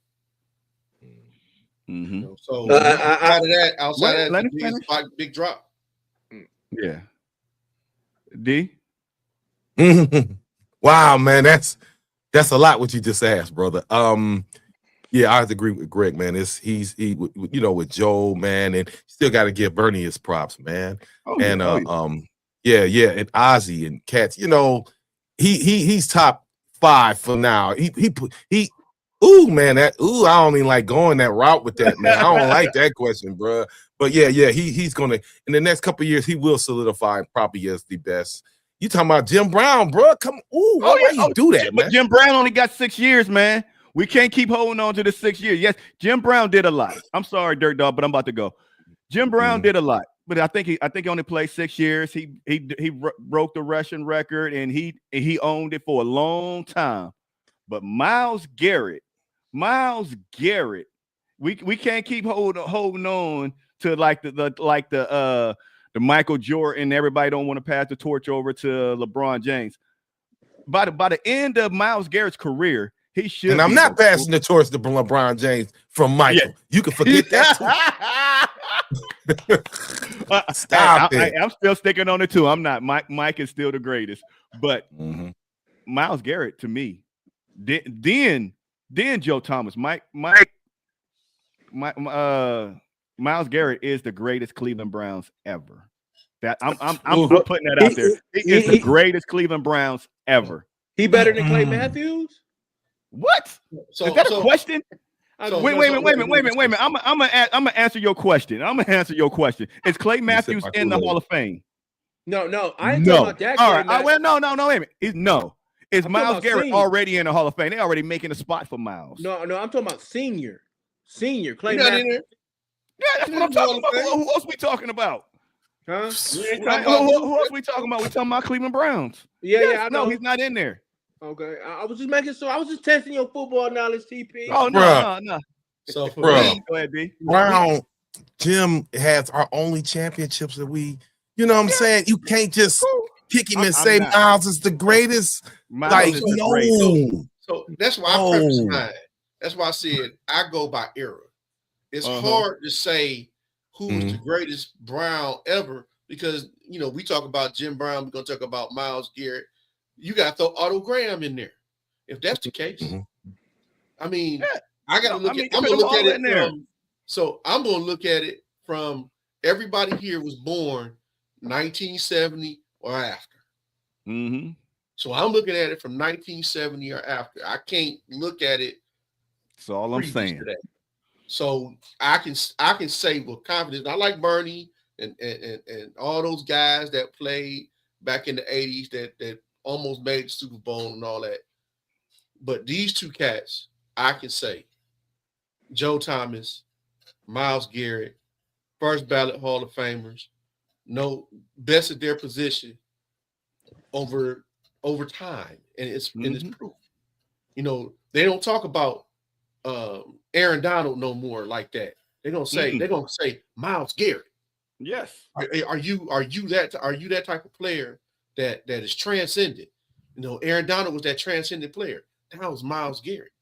Mm-hmm. You know, so outside of that, big drop. Yeah. D. Wow, man, that's a lot what you just asked, brother. Yeah, I have to agree with Greg, man. He's with Joe, man, and still got to give Bernie his props, man. And and Ozzy and Cats, he's top 5 for now. I don't even like going that route with that, man. I don't like that question, bro. But yeah, he's gonna in the next couple of years he will solidify probably as the best. You talking about Jim Brown, bro? Come, why you do that, man? But Jim Brown only got 6 years, man. We can't keep holding on to the 6 years. Yes, Jim Brown did a lot. I'm sorry, Dirt Dog, but I'm about to go. Jim Brown did a lot, but I think he only played 6 years. He broke the rushing record and he owned it for a long time. But Myles Garrett, we can't keep holding on to like the Michael Jordan. Everybody don't want to pass the torch over to LeBron James. By the end of Myles Garrett's career, he should. And I'm not passing the torch to LeBron James from Michael. Yeah. You can forget that too. Stop it. I'm still sticking on it too. I'm not. Mike is still the greatest, but Myles Garrett to me, then Joe Thomas. Mike Myles Garrett is the greatest Cleveland Browns ever. I'm putting that out there. He is the greatest Cleveland Browns ever. He better than Clay Matthews? What? Is that a question? Wait a minute. I'm gonna answer your question. Is Clay Matthews in the Hall of Fame? No. I ain't talking about that. All right. Well, no. Wait a minute. Is Myles Garrett already in the Hall of Fame? They already making a spot for Myles. No. I'm talking about senior Clay Not Matthews. in there. Yeah, that's what I'm talking about. Who else we talking about? Huh? Who else we talking about? We talking about Cleveland Browns. Yeah. I know. No, he's not in there. Okay, I was just making sure. I was just testing your football knowledge, TP. Oh no. So for Bruh. me, Go ahead, B. Brown, Jim has our only championships that we, you know what I'm saying? You can't just pick him and say Myles is the greatest. Myles is the greatest. So that's why I preface mine. That's why I said I go by era. It's hard to say who's the greatest Brown ever because, you know, we talk about Jim Brown. We're going to talk about Myles Garrett. You got to throw Otto Graham in there. If that's the case, I mean, I got to look at. I'm going to look at it from. So I'm going to look at it from everybody here was born 1970 or after. So I'm looking at it from 1970 or after. I can't look at it. That's all I'm saying. Today. So I can say with confidence. I like Bernie and all those guys that played back in the 80s that almost made the Super Bowl and all that. But these two cats, I can say, Joe Thomas, Myles Garrett, first ballot Hall of Famers, no best at their position over time, and it's proof. You know, they don't talk about Aaron Donald no more like that. They're gonna say Myles Garrett. Yes. Are you that type of player that is transcendent? You know, Aaron Donald was that transcendent player. That was Myles Garrett.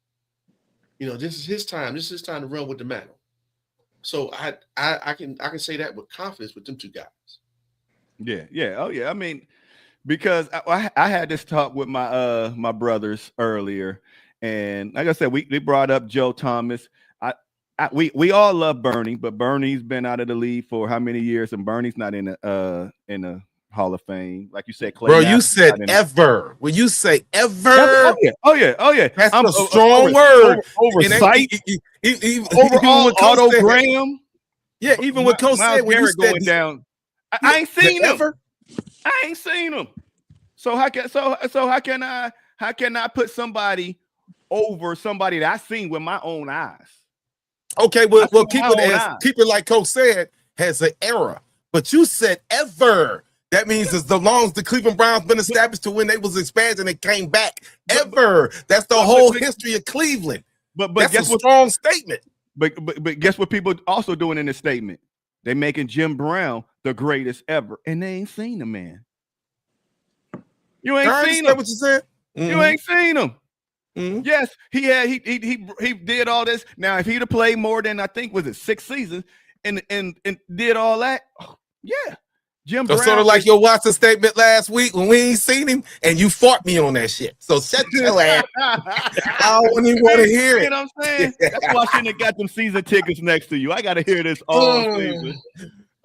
You know, this is his time. This is his time to run with the mantle. So I can say that with confidence with them two guys. Yeah. Oh yeah. I mean, because I had this talk with my my brothers earlier, and like I said, we brought up Joe Thomas. We all love Bernie, but Bernie's been out of the league for how many years, and Bernie's not in the Hall of Fame, like you said. Clay Bro, Matthews you said ever. When you say ever, oh yeah. That's a strong word. Oversight, overall, Otto Graham. Yeah, even what Coach said when you going down. I ain't seen him. I ain't seen him. So how can I put somebody over somebody that I seen with my own eyes? Okay, well keep it like Coach said, has an era. But you said ever. That means as long as the Cleveland Browns been established to when they was expanding and came back. Ever. That's the whole history of Cleveland. But that's a strong statement. But guess what people also doing in this statement? They making Jim Brown the greatest ever, and they ain't seen him, man. You ain't seen him. What you said? You ain't seen him. Yes, he did all this. Now, if he'd have played more than I think was it 6 seasons and did all that, yeah. Jim Brown sort of like your Watson statement last week when we ain't seen him and you fought me on that shit. So shut your ass. I don't even want to hear it. You know what I'm saying? That's why I shouldn't have got them season tickets next to you. I got to hear this all season.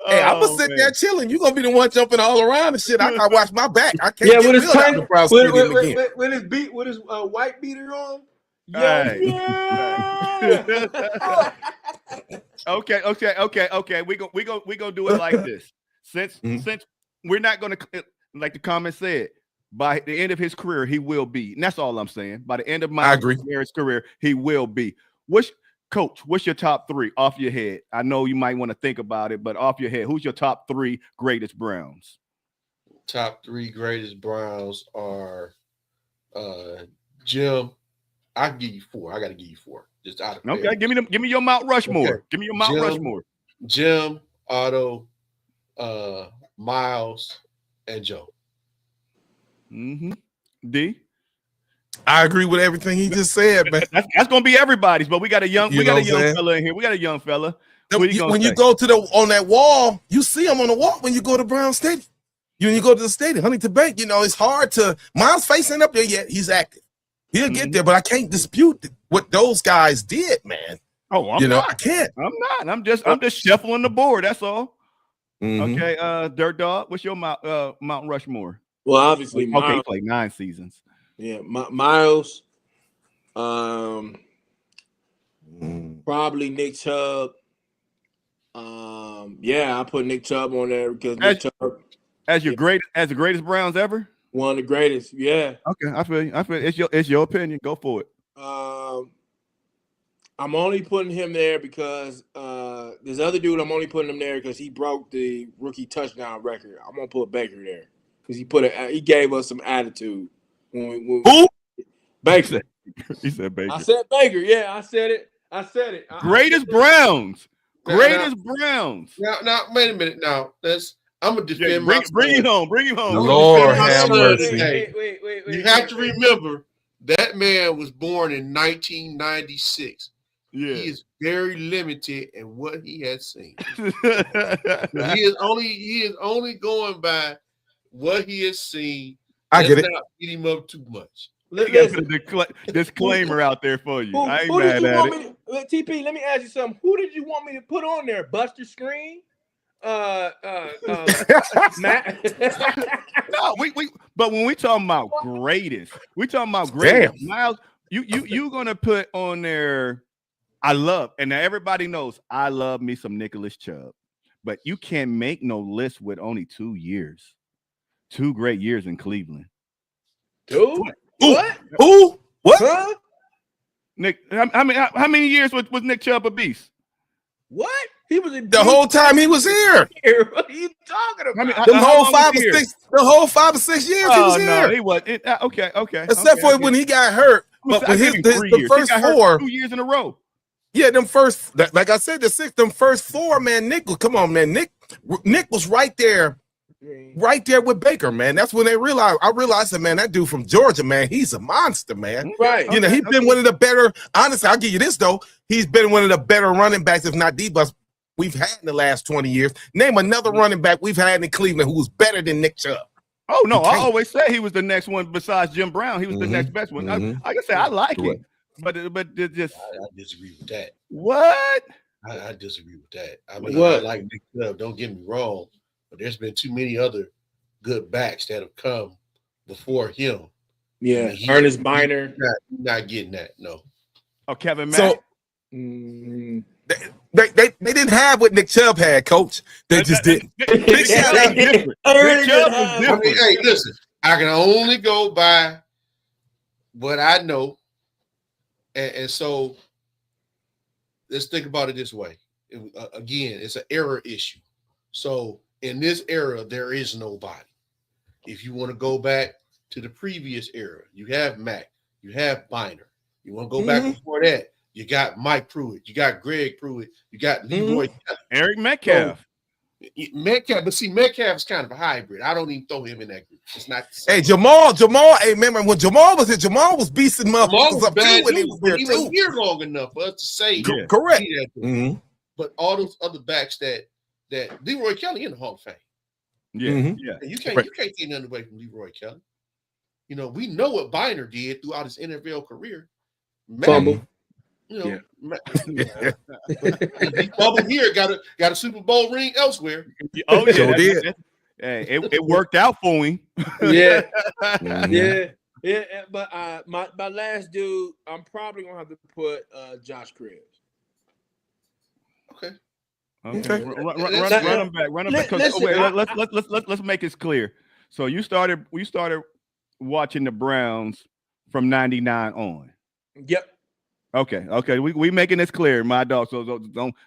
Hey, I'm gonna sit there chilling. You're gonna be the one jumping all around and shit. I gotta watch my back. I can't with his with his white beater on. Okay. We gonna do it like this. Since we're not gonna, like the comment said, by the end of his career he will be, and that's all I'm saying. By the end of my career, he will be. What's your top 3 off your head? I know you might want to think about it, but off your head, who's your top 3 greatest Browns? Top 3 greatest Browns are Jim. I can give you 4. I got to give you 4. Just out of okay. Give me your Mount Rushmore. Okay. Give me your Mount Rushmore. Jim, Otto, Myles, and Joe. D. I agree with everything he just said, man. That's gonna be everybody's, but we got a young fella in here. We got a young fella. When you go to on that wall, you see him on the wall when you go to Brown Stadium. When you go to the stadium, Huntington Bank, you know, it's hard to Myles' face ain't up there yet. He's active. He'll get there, but I can't dispute what those guys did, man. Oh, I'm you know, not. I can't. I'm not. I'm just shuffling the board. That's all. Mhm. Okay, Dirt Dog, what's your Mount Rushmore? Well, obviously, Okay, Myles. he played 9 seasons. Yeah, Myles. Probably Nick Chubb. Yeah, I put Nick Chubb on there because Nick Chubb as the greatest Browns ever. One of the greatest. Yeah. Okay, I feel you. It's your opinion. Go for it. I'm only putting him there because this other dude. I'm only putting him there because he broke the rookie touchdown record. I'm gonna put Baker there because he gave us some attitude. Who? Baker. He said Baker. I said Baker. Yeah, I said it. Greatest Browns. Greatest Browns. Now, wait a minute. Now, I'm gonna defend bring him home. Bring him home. Lord have mercy. Wait. You have to remember that man was born in 1996. Yeah. He is very limited in what he has seen. he is only going by what he has seen. I get it. Not beat him up too much. He got a disclaimer out there for you. I ain't mad at it. TP, let me ask you something. Who did you want me to put on there? Buster Screen? Matt? No, but when we talking about greatest, Myles, you gonna put on there. And now everybody knows I love me some Nicholas Chubb, but you can't make no list with only 2 years. 2 great years in Cleveland. Dude? What? Who? What? Huh? Nick, how many years was Nick Chubb a beast? What? He was the whole time he was here. What are you talking about? The whole 5 or 6 years he was here. No, he was. Okay. Except for when he got hurt. But with the first 4 2 years in a row. Yeah, them first, like I said, them first 4, man. Nick was right there with Baker, man. That's when I realized that, man, that dude from Georgia, man, he's a monster, man. Right. You know, he's been one of the better, honestly, I'll give you this, though. He's been one of the better running backs, if not the best, we've had in the last 20 years. Name another running back we've had in Cleveland who was better than Nick Chubb. Oh, no, I always say he was the next one besides Jim Brown. He was the next best one. Like I said, I like him. But just I disagree with that. What? I disagree with that. I mean, what? I like Nick Chubb, don't get me wrong, but there's been too many other good backs that have come before him. Yeah, I mean, Ernest Biner. Not getting that, no. Oh, Kevin Mack. So they didn't have what Nick Chubb had, Coach. They just didn't. Nick Chubb was different. Nick Chubb was different. I mean, hey, listen, I can only go by what I know. And so let's think about it this way. Again, it's an era issue. So in this era, there is nobody. If you want to go back to the previous era, you have Mac, you have Biner. You want to go back before that, you got Mike Pruitt, you got Greg Pruitt, you got Leroy Kelly. Eric Metcalf. So, Metcalf, but see, Metcalf is kind of a hybrid. I don't even throw him in that group. It's not the same. Hey, Jamal, hey, remember when Jamal was here, Jamal was beasting motherfuckers up too when he was there too. Here long enough for us to say correct. But all those other backs that Leroy Kelly in the Hall of Fame. Yeah. And you can't take nothing away from Leroy Kelly. You know, we know what Biner did throughout his NFL career. Fumble. You know, Bubble here got a Super Bowl ring elsewhere. Oh yeah, so did. Hey, it worked out for him. Yeah, yeah. But my last dude, I'm probably gonna have to put Josh Cribbs. Okay. Run them back. Run them back. Let's make it clear. So we started watching the Browns from '99 on. Yep. Okay. We making this clear, my dog. So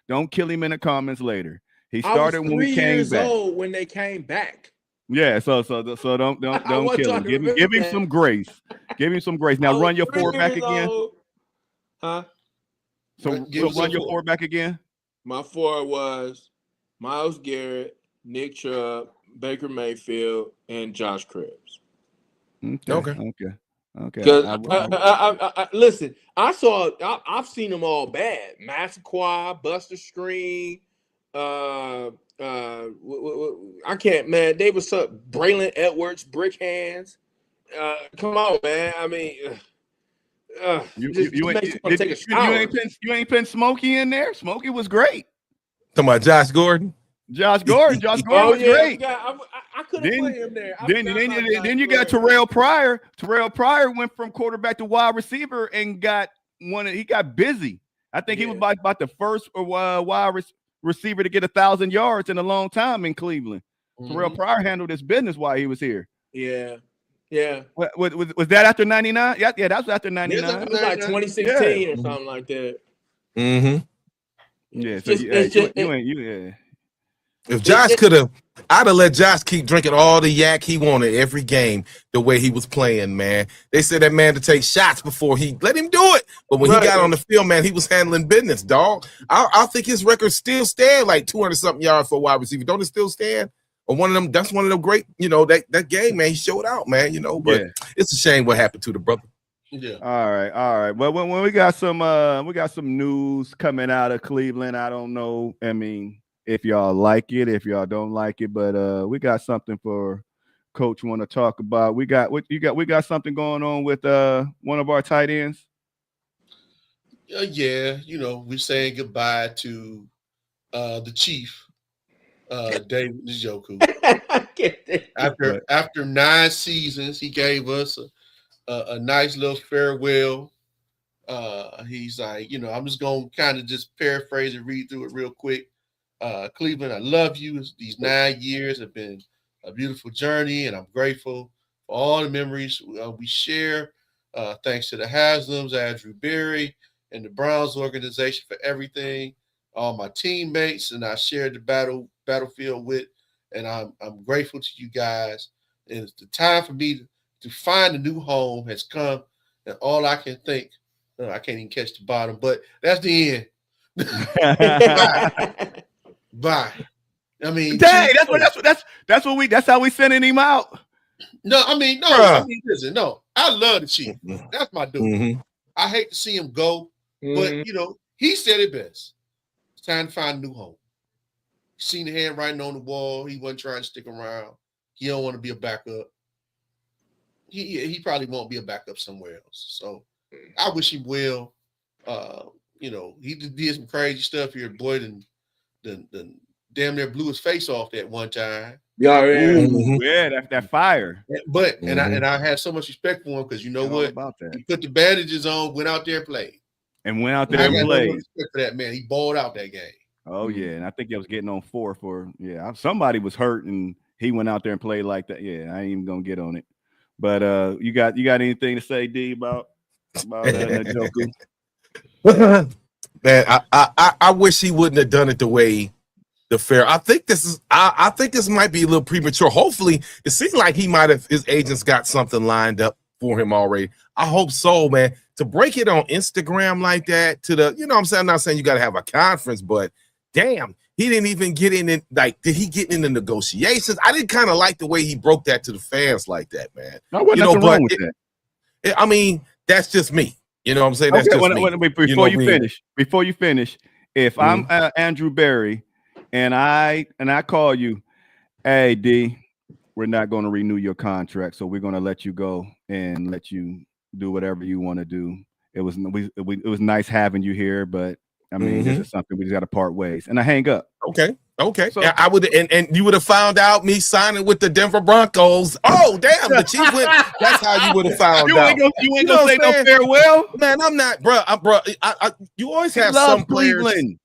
don't kill him in the comments later. He started when we came back. Old when they came back. Yeah. So don't kill him. Give him some grace. Give him some grace. Now run your 4 back again. Huh? So run your 4 back again. My 4 was Myles Garrett, Nick Chubb, Baker Mayfield, and Josh Cribbs. Okay. Because listen, I've seen them all bad. Massaquoi, Buster Screen, I can't, man. They was Braylon Edwards, Brick Hands. Come on, man. I mean, You ain't putting Smokey in there. Smokey was great. Talking about Josh Gordon. Josh Gordon was great. I couldn't put him there. Then you got Terrell Pryor. Terrell Pryor went from quarterback to wide receiver and got he got busy. I think he was about the first wide receiver to get 1,000 yards in a long time in Cleveland. Terrell Pryor handled his business while he was here. Yeah. Was that after 99? Yeah, that was after 99. It was like 2016 or something like that. Mm-hmm. Yeah. So If Josh could have, I'd have let Josh keep drinking all the yak he wanted every game the way he was playing, man. They said that man to take shots before he let him do it. But when he got on the field, man, he was handling business, dog. I think his record still stand like 200-something yards for a wide receiver. Don't it still stand? Or one of them, that's one of them great, that game, man, he showed out, man, but it's a shame what happened to the brother. Yeah. All right. Well, when we got some news coming out of Cleveland, I don't know. I mean, if y'all like it, if y'all don't like it, but we got something for Coach want to talk about. We got something going on with one of our tight ends. Yeah, we're saying goodbye to the Chief, David Njoku. After 9 seasons, he gave us a nice little farewell. He's like, I'm just gonna kind of just paraphrase and read through it real quick. Cleveland, I love you. These 9 years have been a beautiful journey, and I'm grateful for all the memories we share. Thanks to the Haslams, Andrew Berry, and the Browns organization for everything. All my teammates, and I shared the battlefield with, and I'm grateful to you guys. And the time for me to find a new home has come, and all I can think, I can't even catch the bottom, but that's the end. Bye. I mean, dang, that's how we sending him out. No, I mean, listen, no, I love the Chief. That's my dude. Mm-hmm. I hate to see him go, but he said it best. It's time to find a new home. Seen the handwriting on the wall. He wasn't trying to stick around. He don't want to be a backup. He probably won't be a backup somewhere else. So I wish him well. He did some crazy stuff here. Boy, then damn near blew his face off that one time. That fire. But and I had so much respect for him because what? About that. He put the bandages on, went out there and played. And went out there and played. No respect for that man. He balled out that game. Oh yeah, and I think he was getting on 4 for somebody was hurt and he went out there and played like that. Yeah, I ain't even gonna get on it. But you got anything to say, D, about Njoku? Man, I wish he wouldn't have done it the way the fair. I think this might be a little premature. Hopefully, it seems like his agents got something lined up for him already. I hope so, man. To break it on Instagram like that what I'm saying? I'm not saying you got to have a conference, but damn, he didn't even get in. Did he get in the negotiations? I didn't kind of like the way he broke that to the fans like that, man. No, nothing wrong with that. I mean, that's just me. You know what I'm saying? That's just me. Before you finish, if I'm Andrew Berry and I call you, hey D, we're not going to renew your contract, so we're going to let you go and let you do whatever you want to do. It was nice having you here, but I mean, this is something we just got to part ways. And I hang up. Okay. So, I would, and you would have found out me signing with the Denver Broncos. Oh, damn, the Chiefs went. That's how you would have found out. You ain't gonna say no farewell, man. I'm not, bro. You always have some players. Cleveland.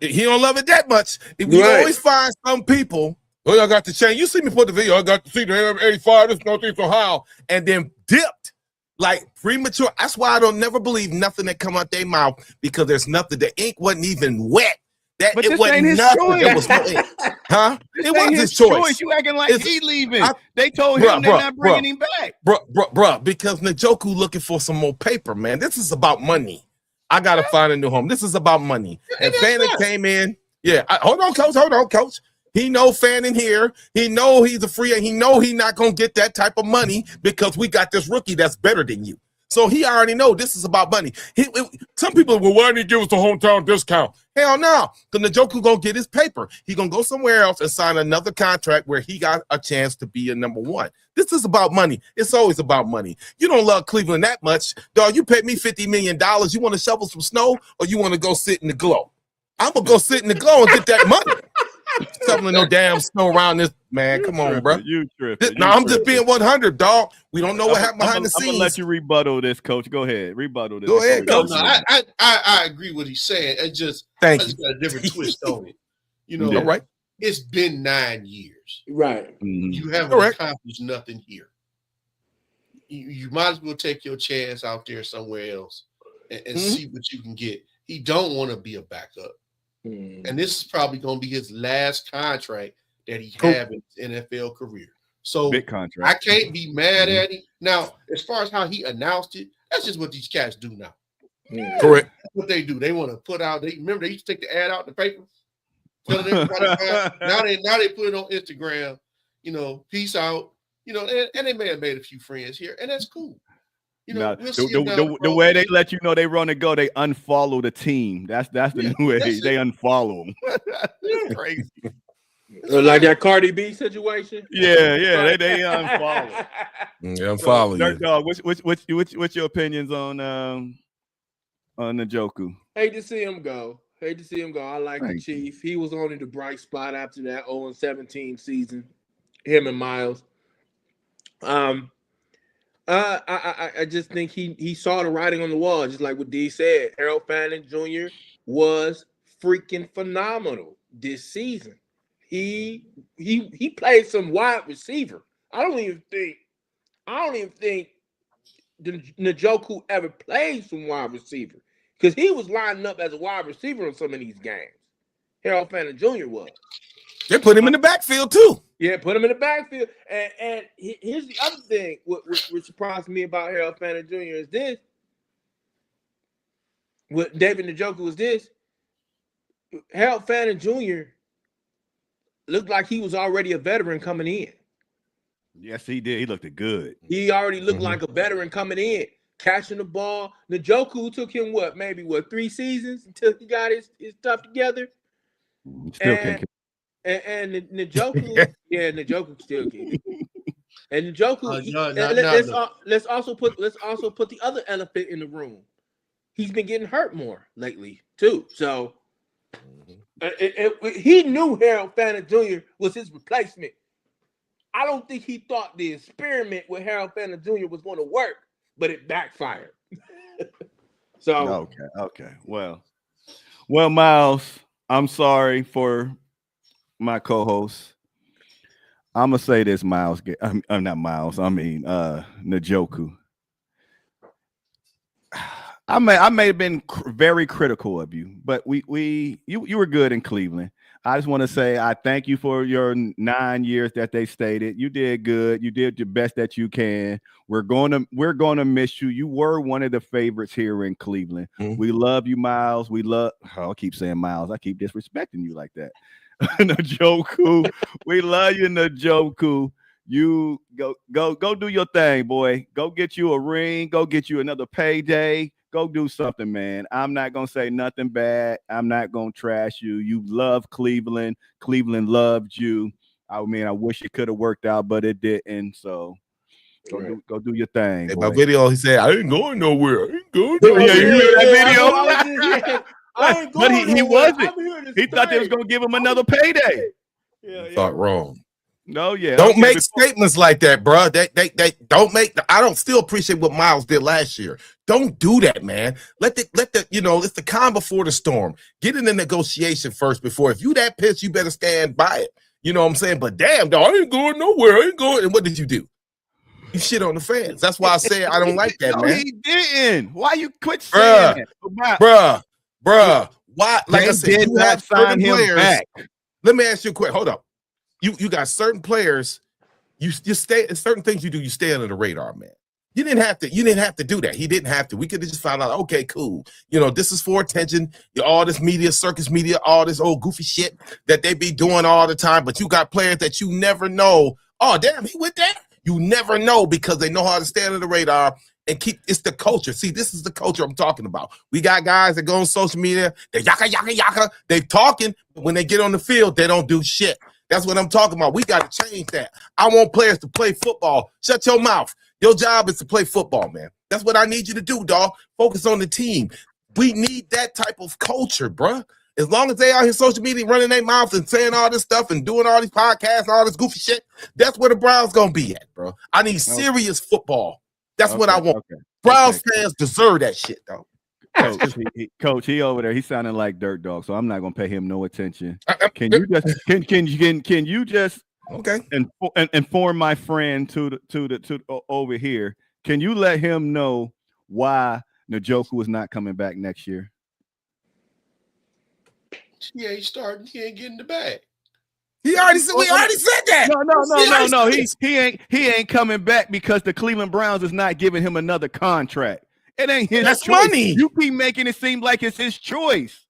He don't love it that much. You always find some people. Oh, I got the chain. You see me put the video. I got to see the 85. This Northeast Ohio, and then dipped. Like premature. That's why I don't never believe nothing that come out their mouth because there's nothing. The ink wasn't even wet. But it wasn't his choice. There was no ink. Huh? It wasn't his choice. You acting like he leaving. They told him they're not bringing him back. Bruh, because Njoku looking for some more paper, man. This is about money. I got to find a new home. This is about money. And Fannin came in. Yeah. Hold on, coach. He know Fannin here. He know he's a free agent. He know he not going to get that type of money because we got this rookie that's better than you. So he already know this is about money. Some people, well, why didn't he give us a hometown discount? Hell no. Because Njoku gonna get his paper. He gonna go somewhere else and sign another contract where he got a chance to be a number one. This is about money. It's always about money. You don't love Cleveland that much. Dog, you paid me $50 million. You want to shovel some snow or you want to go sit in the glow? I'm gonna go sit in the glow and get that money. Shoveling no damn snow around this, man. Come on, bro. You tripping. No, I'm just being 100, dog. We don't know what happened behind the scenes. I'm gonna let you rebuttal this, Coach. Go ahead, rebuttal this. Go ahead, Coach. No, I agree with what he's saying. It just got a different twist on it. You know, right? It's been 9 years. Right. You haven't accomplished nothing here. You might as well take your chance out there somewhere else and see what you can get. He don't want to be a backup. And this is probably going to be his last contract that he have in his NFL career. So big contract. I can't be mad at him. Now, as far as how he announced it, that's just what these cats do now. Correct. That's what they do. They want to put out. Remember they used to take the ad out in the paper. Telling everybody now they put it on Instagram. You know, peace out. You know, and they may have made a few friends here, and that's cool. You know, the way they let you know they run and go, they unfollow the team. That's the new way. They unfollow them. Crazy. Like that Cardi B situation. Yeah, they unfollow. Unfollow you. Dirt Dog, what's your opinions on Njoku? Hate to see him go. I like the Chief. He was only the bright spot after that 0-17 season. Him and Myles. I just think he saw the writing on the wall, just like what D said. Harold Fanning Jr. was freaking phenomenal this season. He played some wide receiver. I don't even think Njoku ever played some wide receiver because he was lining up as a wide receiver in some of these games. Harold Fanning Jr. was. They put him in the backfield too. Yeah, put him in the backfield. And here's the other thing. What surprised me about Harold Fanning Jr. is this. What David Njoku was this. Harold Fanning Jr. looked like he was already a veteran coming in. Yes, he did. He looked good. He already looked like a veteran coming in, catching the ball. Njoku took him maybe 3 seasons until he got his stuff together. Still can't. And Njoku, Njoku still can. And Njoku, let's also put the other elephant in the room. He's been getting hurt more lately too. So he knew Harold Fanning Jr. was his replacement. I don't think he thought the experiment with Harold Fanning Jr. was going to work, but it backfired. So okay. Well, Myles, I'm sorry for my co-host. I'm gonna say this, Myles. I'm not Myles. I mean, Njoku. I may have been very critical of you, but you were good in Cleveland. I just want to say I thank you for your 9 years that they stated. You did good. You did the best that you can. We're gonna miss you. You were one of the favorites here in Cleveland. We love you, Myles. I keep saying Myles. I keep disrespecting you like that. Njoku, we love you, Njoku. You go do your thing, boy. Go get you a ring. Go get you another payday. Go do something, man. I'm not gonna say nothing bad. I'm not gonna trash you. You love Cleveland. Cleveland loved you. I mean, I wish it could have worked out, but it didn't. So go do your thing. In my video, he said, "I ain't going nowhere. I ain't going nowhere." Yeah, you hear that video? But he wasn't. He thought they was gonna give him another payday. Thought wrong. No, yeah. Don't make statements like that, bro. They don't make. I don't still appreciate what Myles did last year. Don't do that, man. Let the it's the calm before the storm. Get in the negotiation first before. If you that pissed, you better stand by it. You know what I'm saying? But damn, dog, I ain't going nowhere. I ain't going. And what did you do? You shit on the fans. That's why I said I don't like that, man. He didn't. Why you quit saying that? Bruh. Why? Like I said, did not sign him back. Let me ask you a question. Hold up. You got certain players. You stay. Certain things you do. You stay under the radar, man. You didn't have to do that. He didn't have to. We could have just found out. Okay, cool. This is for attention. All this media, circus media, all this old goofy shit that they be doing all the time. But you got players that you never know. Oh, damn, he went there. You never know because they know how to stay under the radar and keep. It's the culture. See, this is the culture I'm talking about. We got guys that go on social media. They yaka. They talking, but when they get on the field, they don't do shit. That's what I'm talking about. We got to change that. I want players to play football. Shut your mouth. Your job is to play football, man. That's what I need you to do, dog. Focus on the team. We need that type of culture, bruh. As long as they out here social media running their mouth and saying all this stuff and doing all these podcasts and all this goofy shit, that's where the Browns gonna be at, bro. I need serious football. That's what I want. Browns fans deserve that shit, though. Coach, he over there. He sounding like Dirt Dog, so I'm not gonna pay him no attention. Can you just inform my friend to over here? Can you let him know why Njoku is not coming back next year? He ain't starting. He ain't getting the bag. We already said that. No. He ain't coming back because the Cleveland Browns is not giving him another contract. It ain't his choice. Money. You keep making it seem like it's his choice.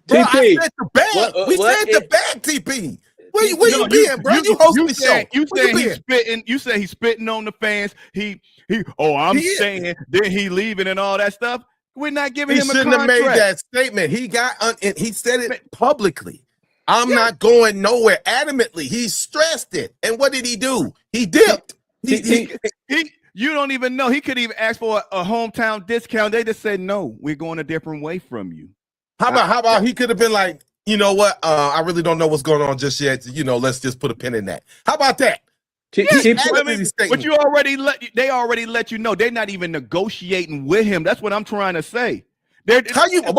Bro, I said the bag. We said the bag, TP. Where you being, bro? You hosting the show. You say he's spitting on the fans. I'm saying then he leaving and all that stuff. We're not giving him a contract. He shouldn't have made that statement. He said it publicly. I'm not going nowhere. Adamantly, he stressed it. And what did he do? He dipped. You don't even know. He could even ask for a hometown discount. They just said, no, we're going a different way from you. How about he could have been like, you know what? I really don't know what's going on just yet. Let's just put a pin in that. How about that? But they already let you know they're not even negotiating with him. That's what I'm trying to say. How you know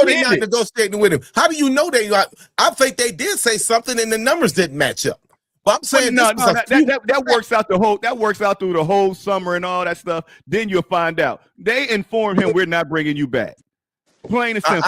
they're not negotiating with him? How do you know they? I think they did say something and the numbers didn't match up. But I'm saying that works out through the whole summer and all that stuff. Then you'll find out. They informed him we're not bringing you back. Plain and simple.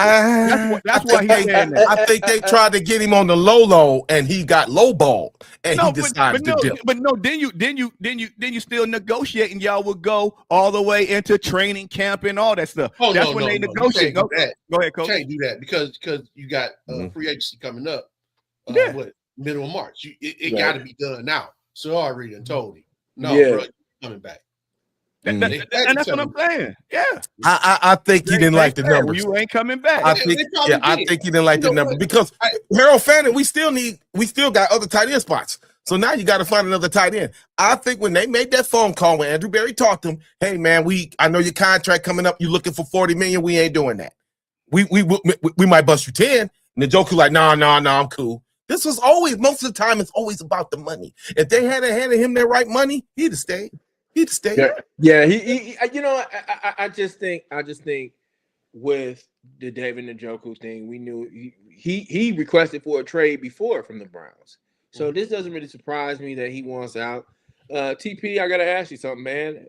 That's why he's saying that. I think they tried to get him on the low, and he got lowballed, and he decided to dip. But no, then you still negotiating. Y'all would go all the way into training camp and all that stuff. That's when they negotiate. Go ahead, Coach. You can't do that because you got free agency coming up. Middle of March. It got to be done now. So I already told him. No, bro, you're coming back. And that's what I'm saying. Yeah. I think he didn't like the numbers. You ain't coming back. I think he didn't like the numbers because Harold Fannin, we still got other tight end spots. So now you got to find another tight end. I think when they made that phone call when Andrew Berry talked to him, hey man, I know your contract coming up. You looking for $40 million. We ain't doing that. We might bust you 10. And the Joker like, no, I'm cool. This was always, most of the time, it's always about the money. If they hadn't handed him their right money, he'd have stayed. Yeah. He I just think with the David Njoku thing, we knew he requested for a trade before from the Browns. So this doesn't really surprise me that he wants out. TP, I gotta ask you something, man.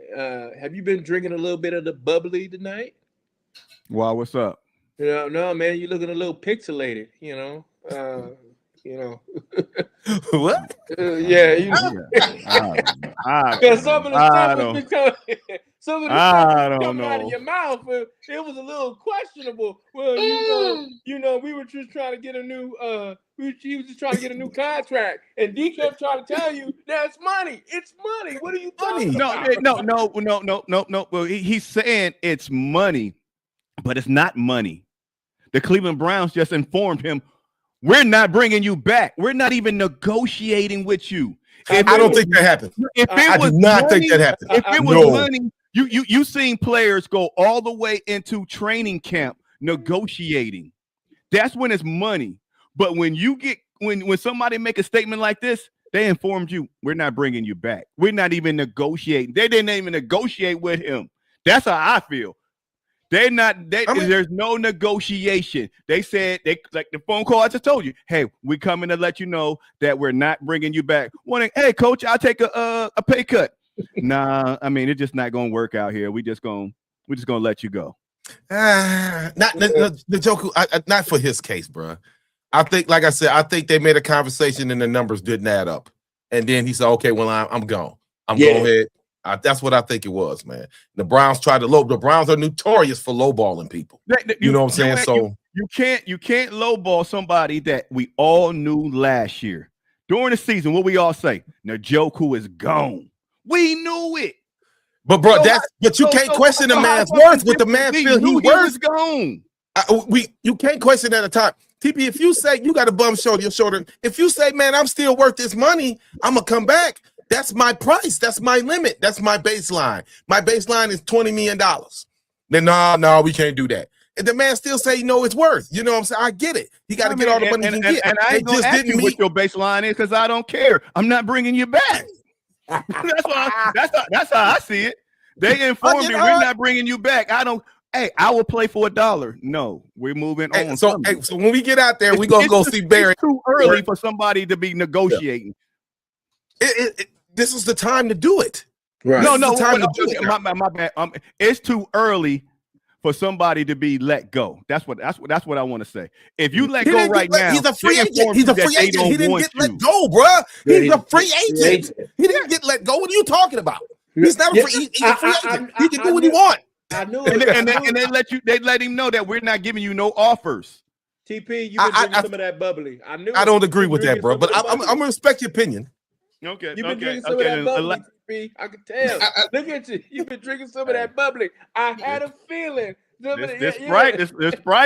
Have you been drinking a little bit of the bubbly tonight? Wow, what's up? No, man, you're looking a little pixelated, What? Yeah, because some of the stuff was coming out of your mouth. It was a little questionable. Well, we were just trying to get a new. He was just trying to get a new contract, and D kept trying to tell you that's money. It's money. What are you talking about? No. Well, he's saying it's money, but it's not money. The Cleveland Browns just informed him. We're not bringing you back. We're not even negotiating with you. I don't think that happened. I do not think that happened. If it was money, you seen players go all the way into training camp negotiating. That's when it's money. But when when somebody make a statement like this, they informed you we're not bringing you back. We're not even negotiating. They didn't even negotiate with him. That's how I feel. There's no negotiation. They said like the phone call I just told you. Hey, we're coming to let you know that we're not bringing you back. Hey, coach, I'll take a pay cut. Nah, I mean it's just not gonna work out here. We're just gonna let you go. Not the joke. Not for his case, bro. I think, like I said, I think they made a conversation and the numbers didn't add up. And then he said, "Okay, well, I'm gone. I'm going ahead." That's what I think it was, man. The Browns tried to the Browns are notorious for lowballing people. You know what I'm saying? So you can't lowball somebody that we all knew last year during the season. What we all say, Njoku is gone. We knew it. But bro, but you can't question the man's worth. What the man feel he worth. Gone. You can't question that at a time. TP, if you say you got a bum shoulder, your shoulder. If you say, man, I'm still worth this money, I'm gonna come back. That's my price. That's my limit. That's my baseline. My baseline is $20 million. Then no, we can't do that. And the man still say, it's worth. You know what I'm saying? I get it. He got to get all the money he can get. And I ain't gonna ask you what your baseline is because I don't care. I'm not bringing you back. That's how I see it. They informed me we're not bringing you back. Hey, I will play for $1. No, we're moving on. So when we get out there, we're gonna go see Barry. It's too early for somebody to be negotiating. This is the time to do it. Right. No, my bad. It's too early for somebody to be let go. That's what I want to say. If you let go right now, he's a free agent. He's a free agent. He didn't get let go, bro. He's a free agent. He didn't get let go. What are you talking about? He's not a free. He's a free agent. He can do what he wants. I knew and they let him know that we're not giving you no offers. TP, you've been drinking some of that bubbly. I don't agree with that, bro. But I'm gonna respect your opinion. Okay, you've been drinking some of that bubbly, TP. I can tell. Look at you. You've been drinking some of that bubbly. I had a feeling. This Sprite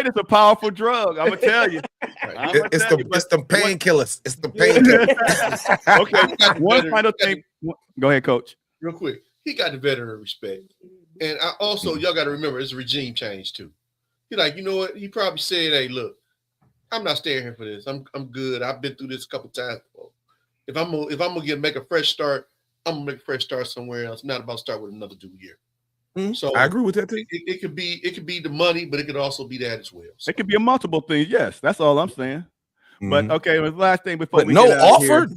is a powerful drug. I'm gonna tell you. It's the painkillers. It's the painkillers. Okay. One final thing. Go ahead, Coach. Real quick. He got the veteran respect. And y'all got to remember, it's a regime change too. He's like, you know what? He probably said, hey, look, I'm not staying here for this. I'm good. I've been through this a couple times before. If I'm gonna make a fresh start, I'm gonna make a fresh start somewhere else. Not about to start with another dude here. Mm-hmm. So I agree with that too. It could be the money, but it could also be that as well. So. It could be a multiple things. Yes, that's all I'm saying. Mm-hmm. But okay, the last thing before we no get out offer. Here,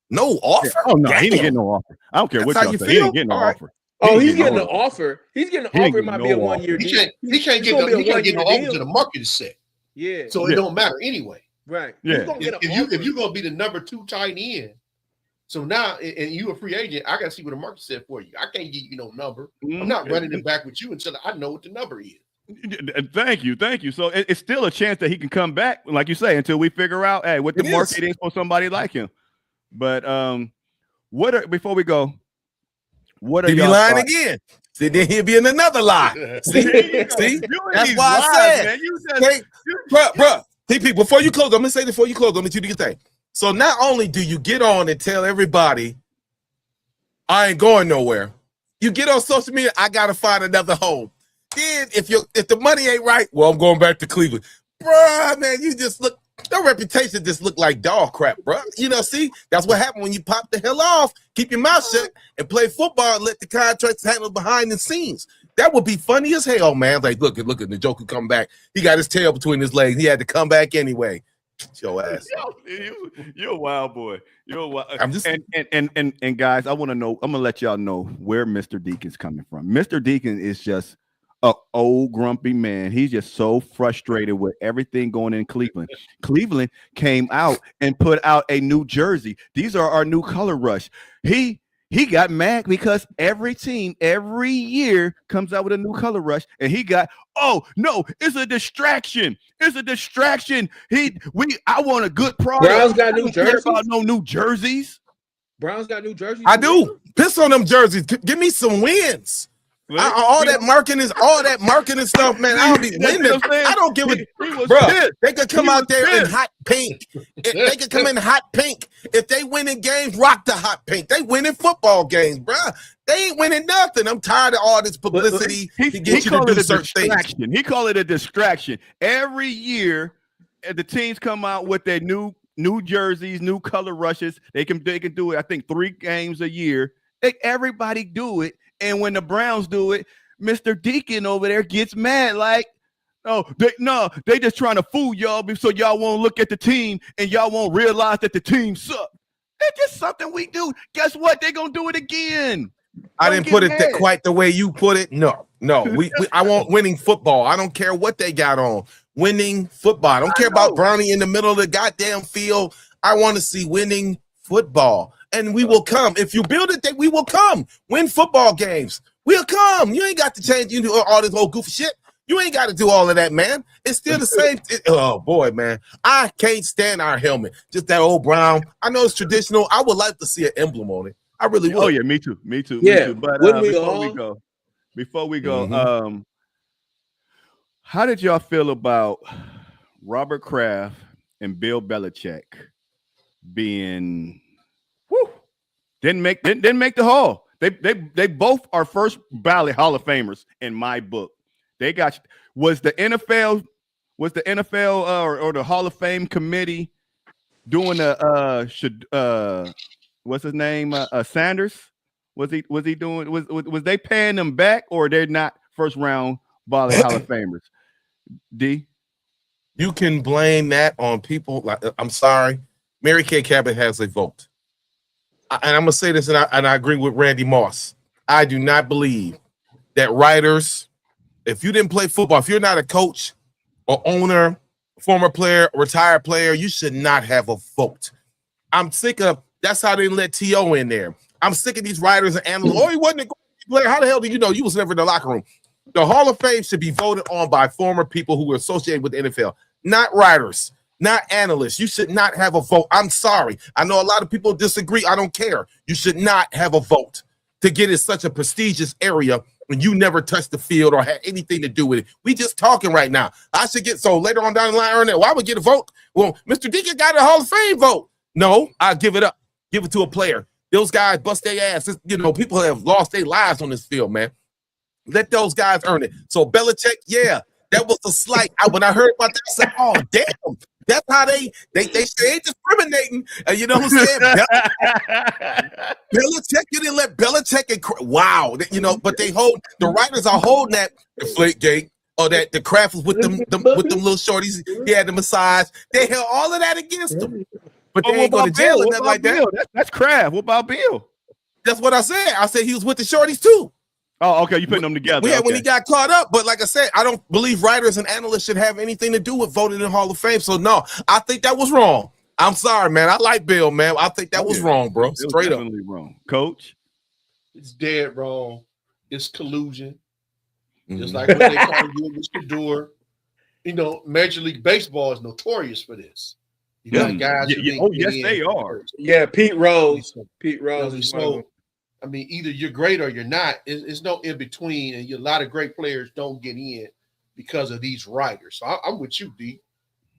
no offer. Oh no, he didn't get no offer. I don't care what y'all say. He didn't get no offer. Oh, he's getting an offer. He's getting an offer. It might be a 1 year deal. He can't get no offer until the market is set. Yeah. So it don't matter anyway. Right. Yeah. If you're gonna be the number 2 tight end, so now and you a free agent, I gotta see what the market said for you. I can't give you no number. I'm not running it back with you until I know what the number is. Thank you. So it's still a chance that he can come back, like you say, until we figure out, hey, what the market is for somebody like him. But before we go, what are you lying again? See, then he'll be in another lie. See, that's why I said, bro, TP, before you close, I'm gonna say this before you close. I'm gonna do your thing. So not only do you get on and tell everybody, I ain't going nowhere, you get on social media, I gotta find another home. Then if the money ain't right, well, I'm going back to Cleveland. Bruh, man, you just look, your reputation just look like dog crap, bro. See, that's what happened when you pop the hell off, keep your mouth shut, and play football and let the contracts handle behind the scenes. That would be funny as hell, man. Like, look at the Joker come back. He got his tail between his legs. He had to come back anyway. Your ass. You're a wild boy. You're wild. I'm just and guys, I want to know. I'm gonna let y'all know where Mr. Deacon's coming from. Mr. Deacon is just an old grumpy man. He's just so frustrated with everything going in Cleveland. Cleveland came out and put out a new jersey. These are our new color rush. He got mad because every team every year comes out with a new color rush, and he got, oh no, it's a distraction. It's a distraction. I want a good product. Browns got new jerseys. No new jerseys. Browns got new jerseys. I do. Piss on them jerseys. Give me some wins. All that marketing stuff, man. I'll be winning. I don't give a bro. They could come out there in hot pink. They could come in hot pink. If they winning games, rock the hot pink. They winning football games, bro. They ain't winning nothing. I'm tired of all this publicity to get you to do certain things. He call it a distraction. Every year, the teams come out with their new jerseys, new color rushes. They can do it. I think 3 games a year. Everybody do it. And when the Browns do it, Mr. Deacon over there gets mad like, they just trying to fool y'all so y'all won't look at the team and y'all won't realize that the team suck. That's just something we do. Guess what? They're going to do it again. I didn't put it quite the way you put it. No. I want winning football. I don't care what they got on. Winning football. I don't care about Brownie in the middle of the goddamn field. I want to see winning football. And we will come. If you build it, we will come. Win football games. We'll come. You ain't got to change all this old goofy shit. You ain't got to do all of that, man. It's still the same. Oh, boy, man. I can't stand our helmet. Just that old brown. I know it's traditional. I would like to see an emblem on it. I really would. Oh yeah, me too. Me too. Yeah, Me too. But wouldn't we before all? we go, Mhm. how did y'all feel about Robert Kraft and Bill Belichick being whew, didn't make the Hall? They both are first ballot Hall of Famers in my book. They got was the NFL or the Hall of Fame committee doing what's his name Sanders? Was he doing was they paying them back, or they're not first round ballot Hall of Famers? D. You can blame that on people. Like, I'm sorry, Mary Kay Cabot has a vote, and I'm gonna say this, and I agree with Randy Moss. I do not believe that writers, if you didn't play football, if you're not a coach or owner, former player, retired player, you should not have a vote. I'm sick of that's how they didn't let T.O. in there. I'm sick of these writers and analysts. Oh, he wasn't a great player. How the hell do you know? You was never in the locker room. The Hall of Fame should be voted on by former people who were associated with the NFL, not writers, not analysts. You should not have a vote. I'm sorry. I know a lot of people disagree. I don't care. You should not have a vote to get in such a prestigious area when you never touched the field or had anything to do with it. We just talking right now. I should get so later on down the line, well, I would get a vote. Well, Mr. Deacon got a Hall of Fame vote. No, I'll give it up. Give it to a player. Those guys bust their ass. People have lost their lives on this field, man. Let those guys earn it. So Belichick, yeah, that was a slight. When I heard about that, I said, oh, damn. That's how they say discriminating. You know what I'm saying? Belichick, you didn't let Belichick and wow. But the writers are holding that Deflate Gate or that the Kraft was with them little shorties. He had the massage. They held all of that against them. But they ain't go to jail or nothing like that. That's Kraft. What about Bill? That's what I said. I said he was with the shorties too. Oh, okay. You putting them together. Yeah, when he got caught up. But like I said, I don't believe writers and analysts should have anything to do with voting in Hall of Fame. So no, I think that was wrong. I'm sorry, man. I like Bill, man. I think that was wrong, bro. Straight up. Wrong. Coach? It's dead wrong. It's collusion. Just like what they call you, Mr. Doer. Major League Baseball is notorious for this. You got guys who yes, they are. Yeah, Pete Rose. Pete Rose is one of them. I mean, either you're great or you're not. It's no in between, and a lot of great players don't get in because of these writers. So I'm with you, D.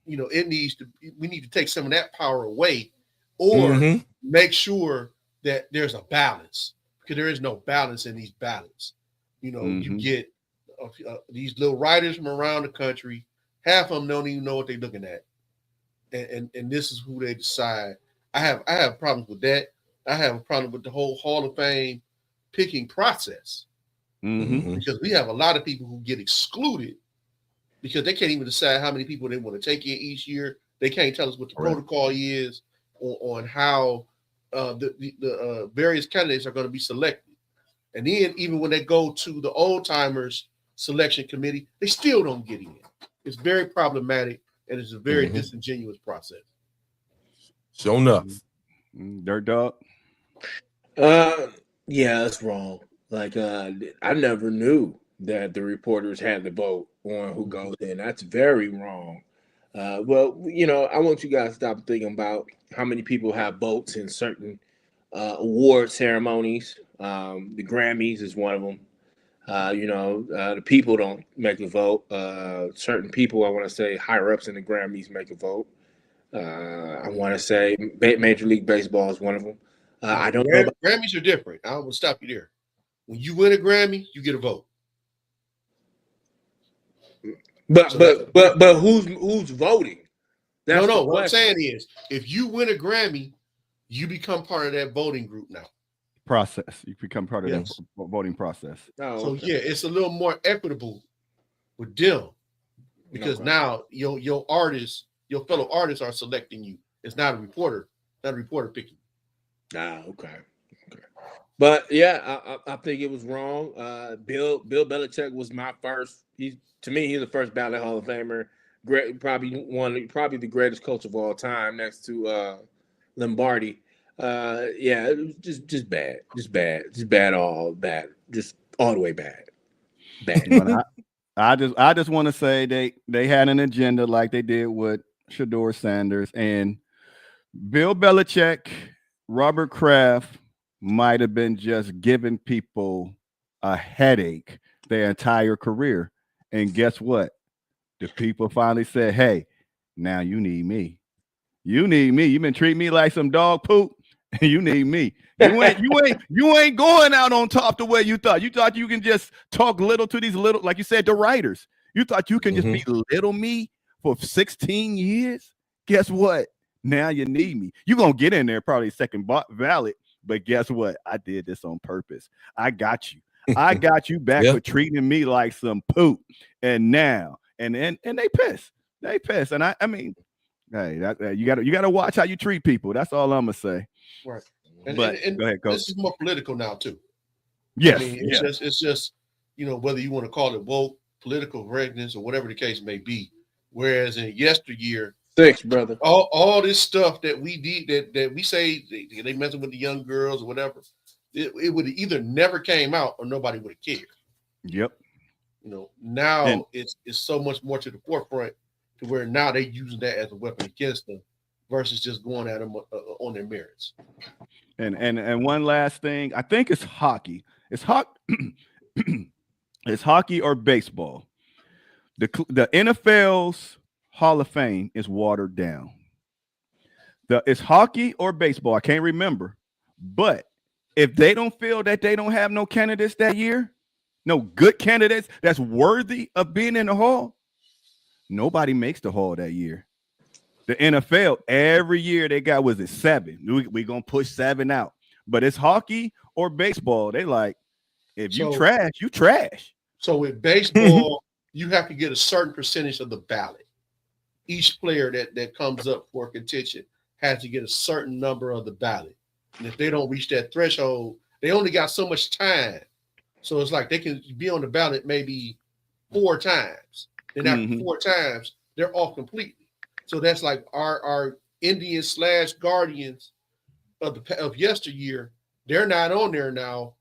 We need to take some of that power away, or make sure that there's a balance, because there is no balance in these ballots. You get these little writers from around the country. Half of them don't even know what they're looking at, and this is who they decide. I have problems with that. I have a problem with the whole Hall of Fame picking process, because we have a lot of people who get excluded because they can't even decide how many people they want to take in each year. They can't tell us what the protocol is on how the various candidates are going to be selected. And then even when they go to the old timers selection committee, they still don't get in. It's very problematic, and it's a very disingenuous process. Sure enough. Dirt Dog. Yeah, that's wrong. Like, I never knew that the reporters had the vote on who goes in. That's very wrong. Well, I want you guys to stop thinking about how many people have votes in certain award ceremonies. The Grammys is one of them. The people don't make a vote. Certain people, I want to say, higher ups in the Grammys make a vote. I want to say Major League Baseball is one of them. I don't know. Grammys are different. I will stop you there. When you win a Grammy, you get a vote. But who's voting? That's no. What I'm saying is, if you win a Grammy, you become part of that voting group now. Process. You become part of the voting process. So it's a little more equitable with them, because now your artists, your fellow artists are selecting you. It's not a reporter picking. Okay. But yeah, I think it was wrong. Bill Belichick was my first. He's the first ballot Hall of Famer. Great, probably the greatest coach of all time, next to Lombardi. It was just bad, all the way bad. I just want to say they had an agenda like they did with Shedeur Sanders and Bill Belichick, Robert Kraft, might have been just giving people a headache their entire career. And guess what? The people finally said, hey, now you need me. You need me. You've been treating me like some dog poop. You need me. You ain't going out on top the way you thought. You thought you can just talk little to these little, like you said, the writers. You thought you can just be little me for 16 years. Guess what? Now you need me. You're gonna get in there probably second ballot, but guess what? I did this on purpose. I got you. I got you back for treating me like some poop. And now, and they piss. They piss. And I mean, hey, you gotta watch how you treat people. That's all I'm gonna say. Right. And Go ahead, Coach. This is more political now too. Yes. I mean, it's just whether you want to call it woke, political correctness, or whatever the case may be. Whereas in yesteryear, brother, all this stuff that we did that we say they messing with the young girls or whatever, it would either never came out or nobody would have cared. Yep. Now it's so much more to the forefront to where now they're using that as a weapon against them versus just going at them on their merits. And one last thing, I think it's hockey. It's it's hockey or baseball. The NFL's Hall of Fame is watered down. It's hockey or baseball. I can't remember. But if they don't feel that they don't have no candidates that year, no good candidates that's worthy of being in the Hall, nobody makes the Hall that year. The NFL, every year they got, was it 7? We're going to push 7 out. But it's hockey or baseball. They like, if you trash, you trash. So with baseball, you have to get a certain percentage of the ballot. Each player that comes up for contention has to get a certain number of the ballot. And if they don't reach that threshold, they only got so much time. So it's like they can be on the ballot maybe 4 times. Then after 4 times, they're off completely. So that's like our Indians / Guardians of yesteryear. They're not on there now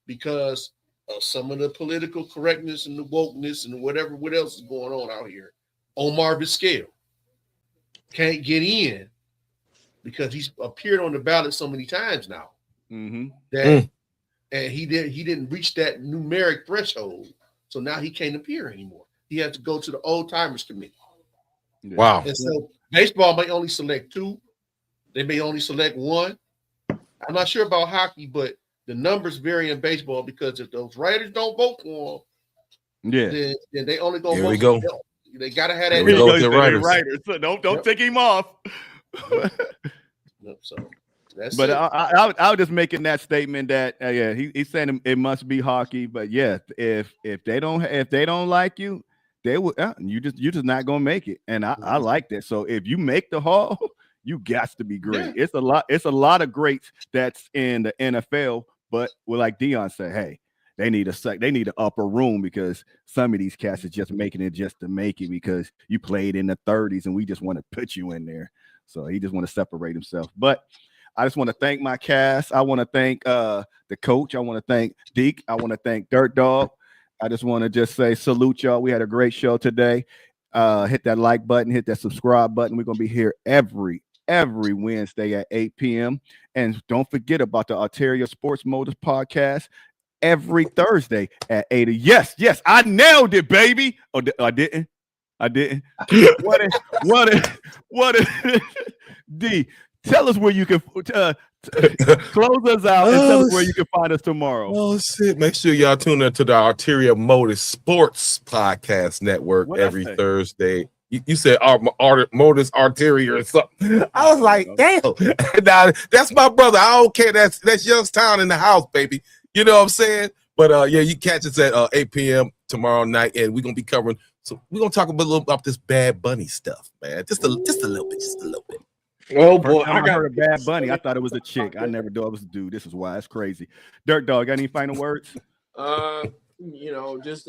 because of some of the political correctness and the wokeness and what else is going on out here. Omar Vizquel can't get in because he's appeared on the ballot so many times now that and he didn't reach that numeric threshold, so now he can't appear anymore. He has to go to the old timers committee. Wow. And so baseball may only select 2. They may only select 1. I'm not sure about hockey, but the numbers vary in baseball because if those writers don't vote for them, then they only go. Here we go. They gotta have that. The writers. So don't take him off. So that's but it. I was just making that statement that he's saying it must be hockey, but if they don't like you, they will you're just not gonna make it. And I like that. So if you make the Hall, you got to be great. Yeah. It's a lot of greats that's in the NFL, but like Dion said, hey, they need an upper room because some of these cats are just making it just to make it because you played in the 30s and we just want to put you in there. So he just want to separate himself. But I just want to thank my cast. I want to thank the coach. I want to thank Deke. I want to thank Dirt Dog. I just want to say salute y'all. We had a great show today. Hit that like button, hit that subscribe button. We're going to be here every Wednesday at 8 p.m. And don't forget about the Arteria Sports Motors podcast every Thursday at 8. Yes, I nailed it, baby. Oh, I didn't. What is D? Tell us where you can close us out and tell us where you can find us tomorrow. Oh, shit. Make sure y'all tune in to the Arteria Motors Sports Podcast Network every Thursday. You said Motors Arteria or something. I was like, damn. Now, that's my brother. I don't care. That's Youngstown in the house, baby. You know what I'm saying? But you catch us at 8 p.m. tomorrow night, and we're gonna be covering. So we're gonna talk a little about this Bad Bunny stuff, man. Just a little bit. Oh boy, I heard of Bad Bunny. I thought it was a chick. I never thought it was a dude. This is why it's crazy. Dirt Dog, got any final words? Just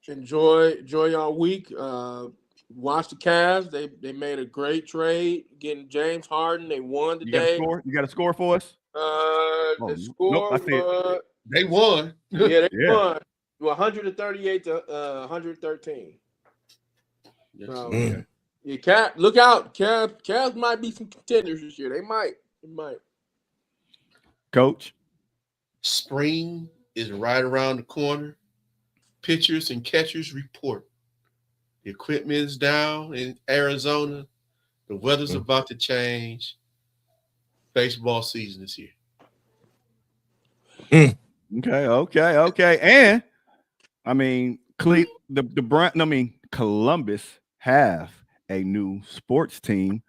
enjoy y'all week. Watch the Cavs. They made a great trade getting James Harden. They won today. You got a score for us? The score. Nope, I see it. They won. Yeah, they won. 138 to 113. Look out. Cavs might be some contenders this year. They might. Coach? Spring is right around the corner. Pitchers and catchers report. The equipment is down in Arizona. The weather's about to change. Baseball season is here. Okay. And I mean, Columbus have a new sports team,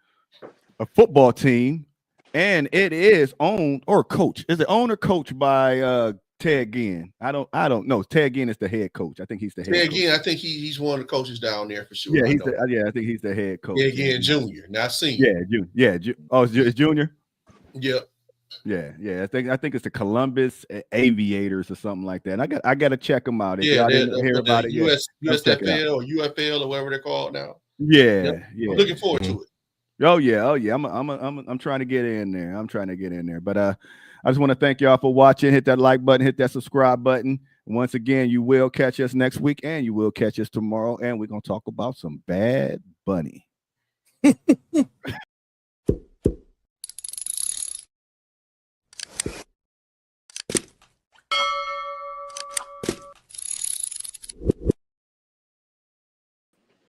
a football team, and it is owned or coached. Is it owned or coached by Ted Ginn? I don't know. Ted Ginn is the head coach. I think he's the head coach. Ginn, I think he's one of the coaches down there for sure. Yeah, I think he's the head coach. Ted Ginn Jr., not senior. It's Junior. Yeah. Yeah. I think it's the Columbus Aviators or something like that. And I got to check them out. If Yeah, y'all didn't hear about it, USFL or UFL or whatever they're called now. Yeah. I'm looking forward to it. Oh yeah. I'm trying to get in there. But I just want to thank y'all for watching. Hit that like button, hit that subscribe button. Once again, you will catch us next week and you will catch us tomorrow. And we're gonna talk about some Bad Bunny.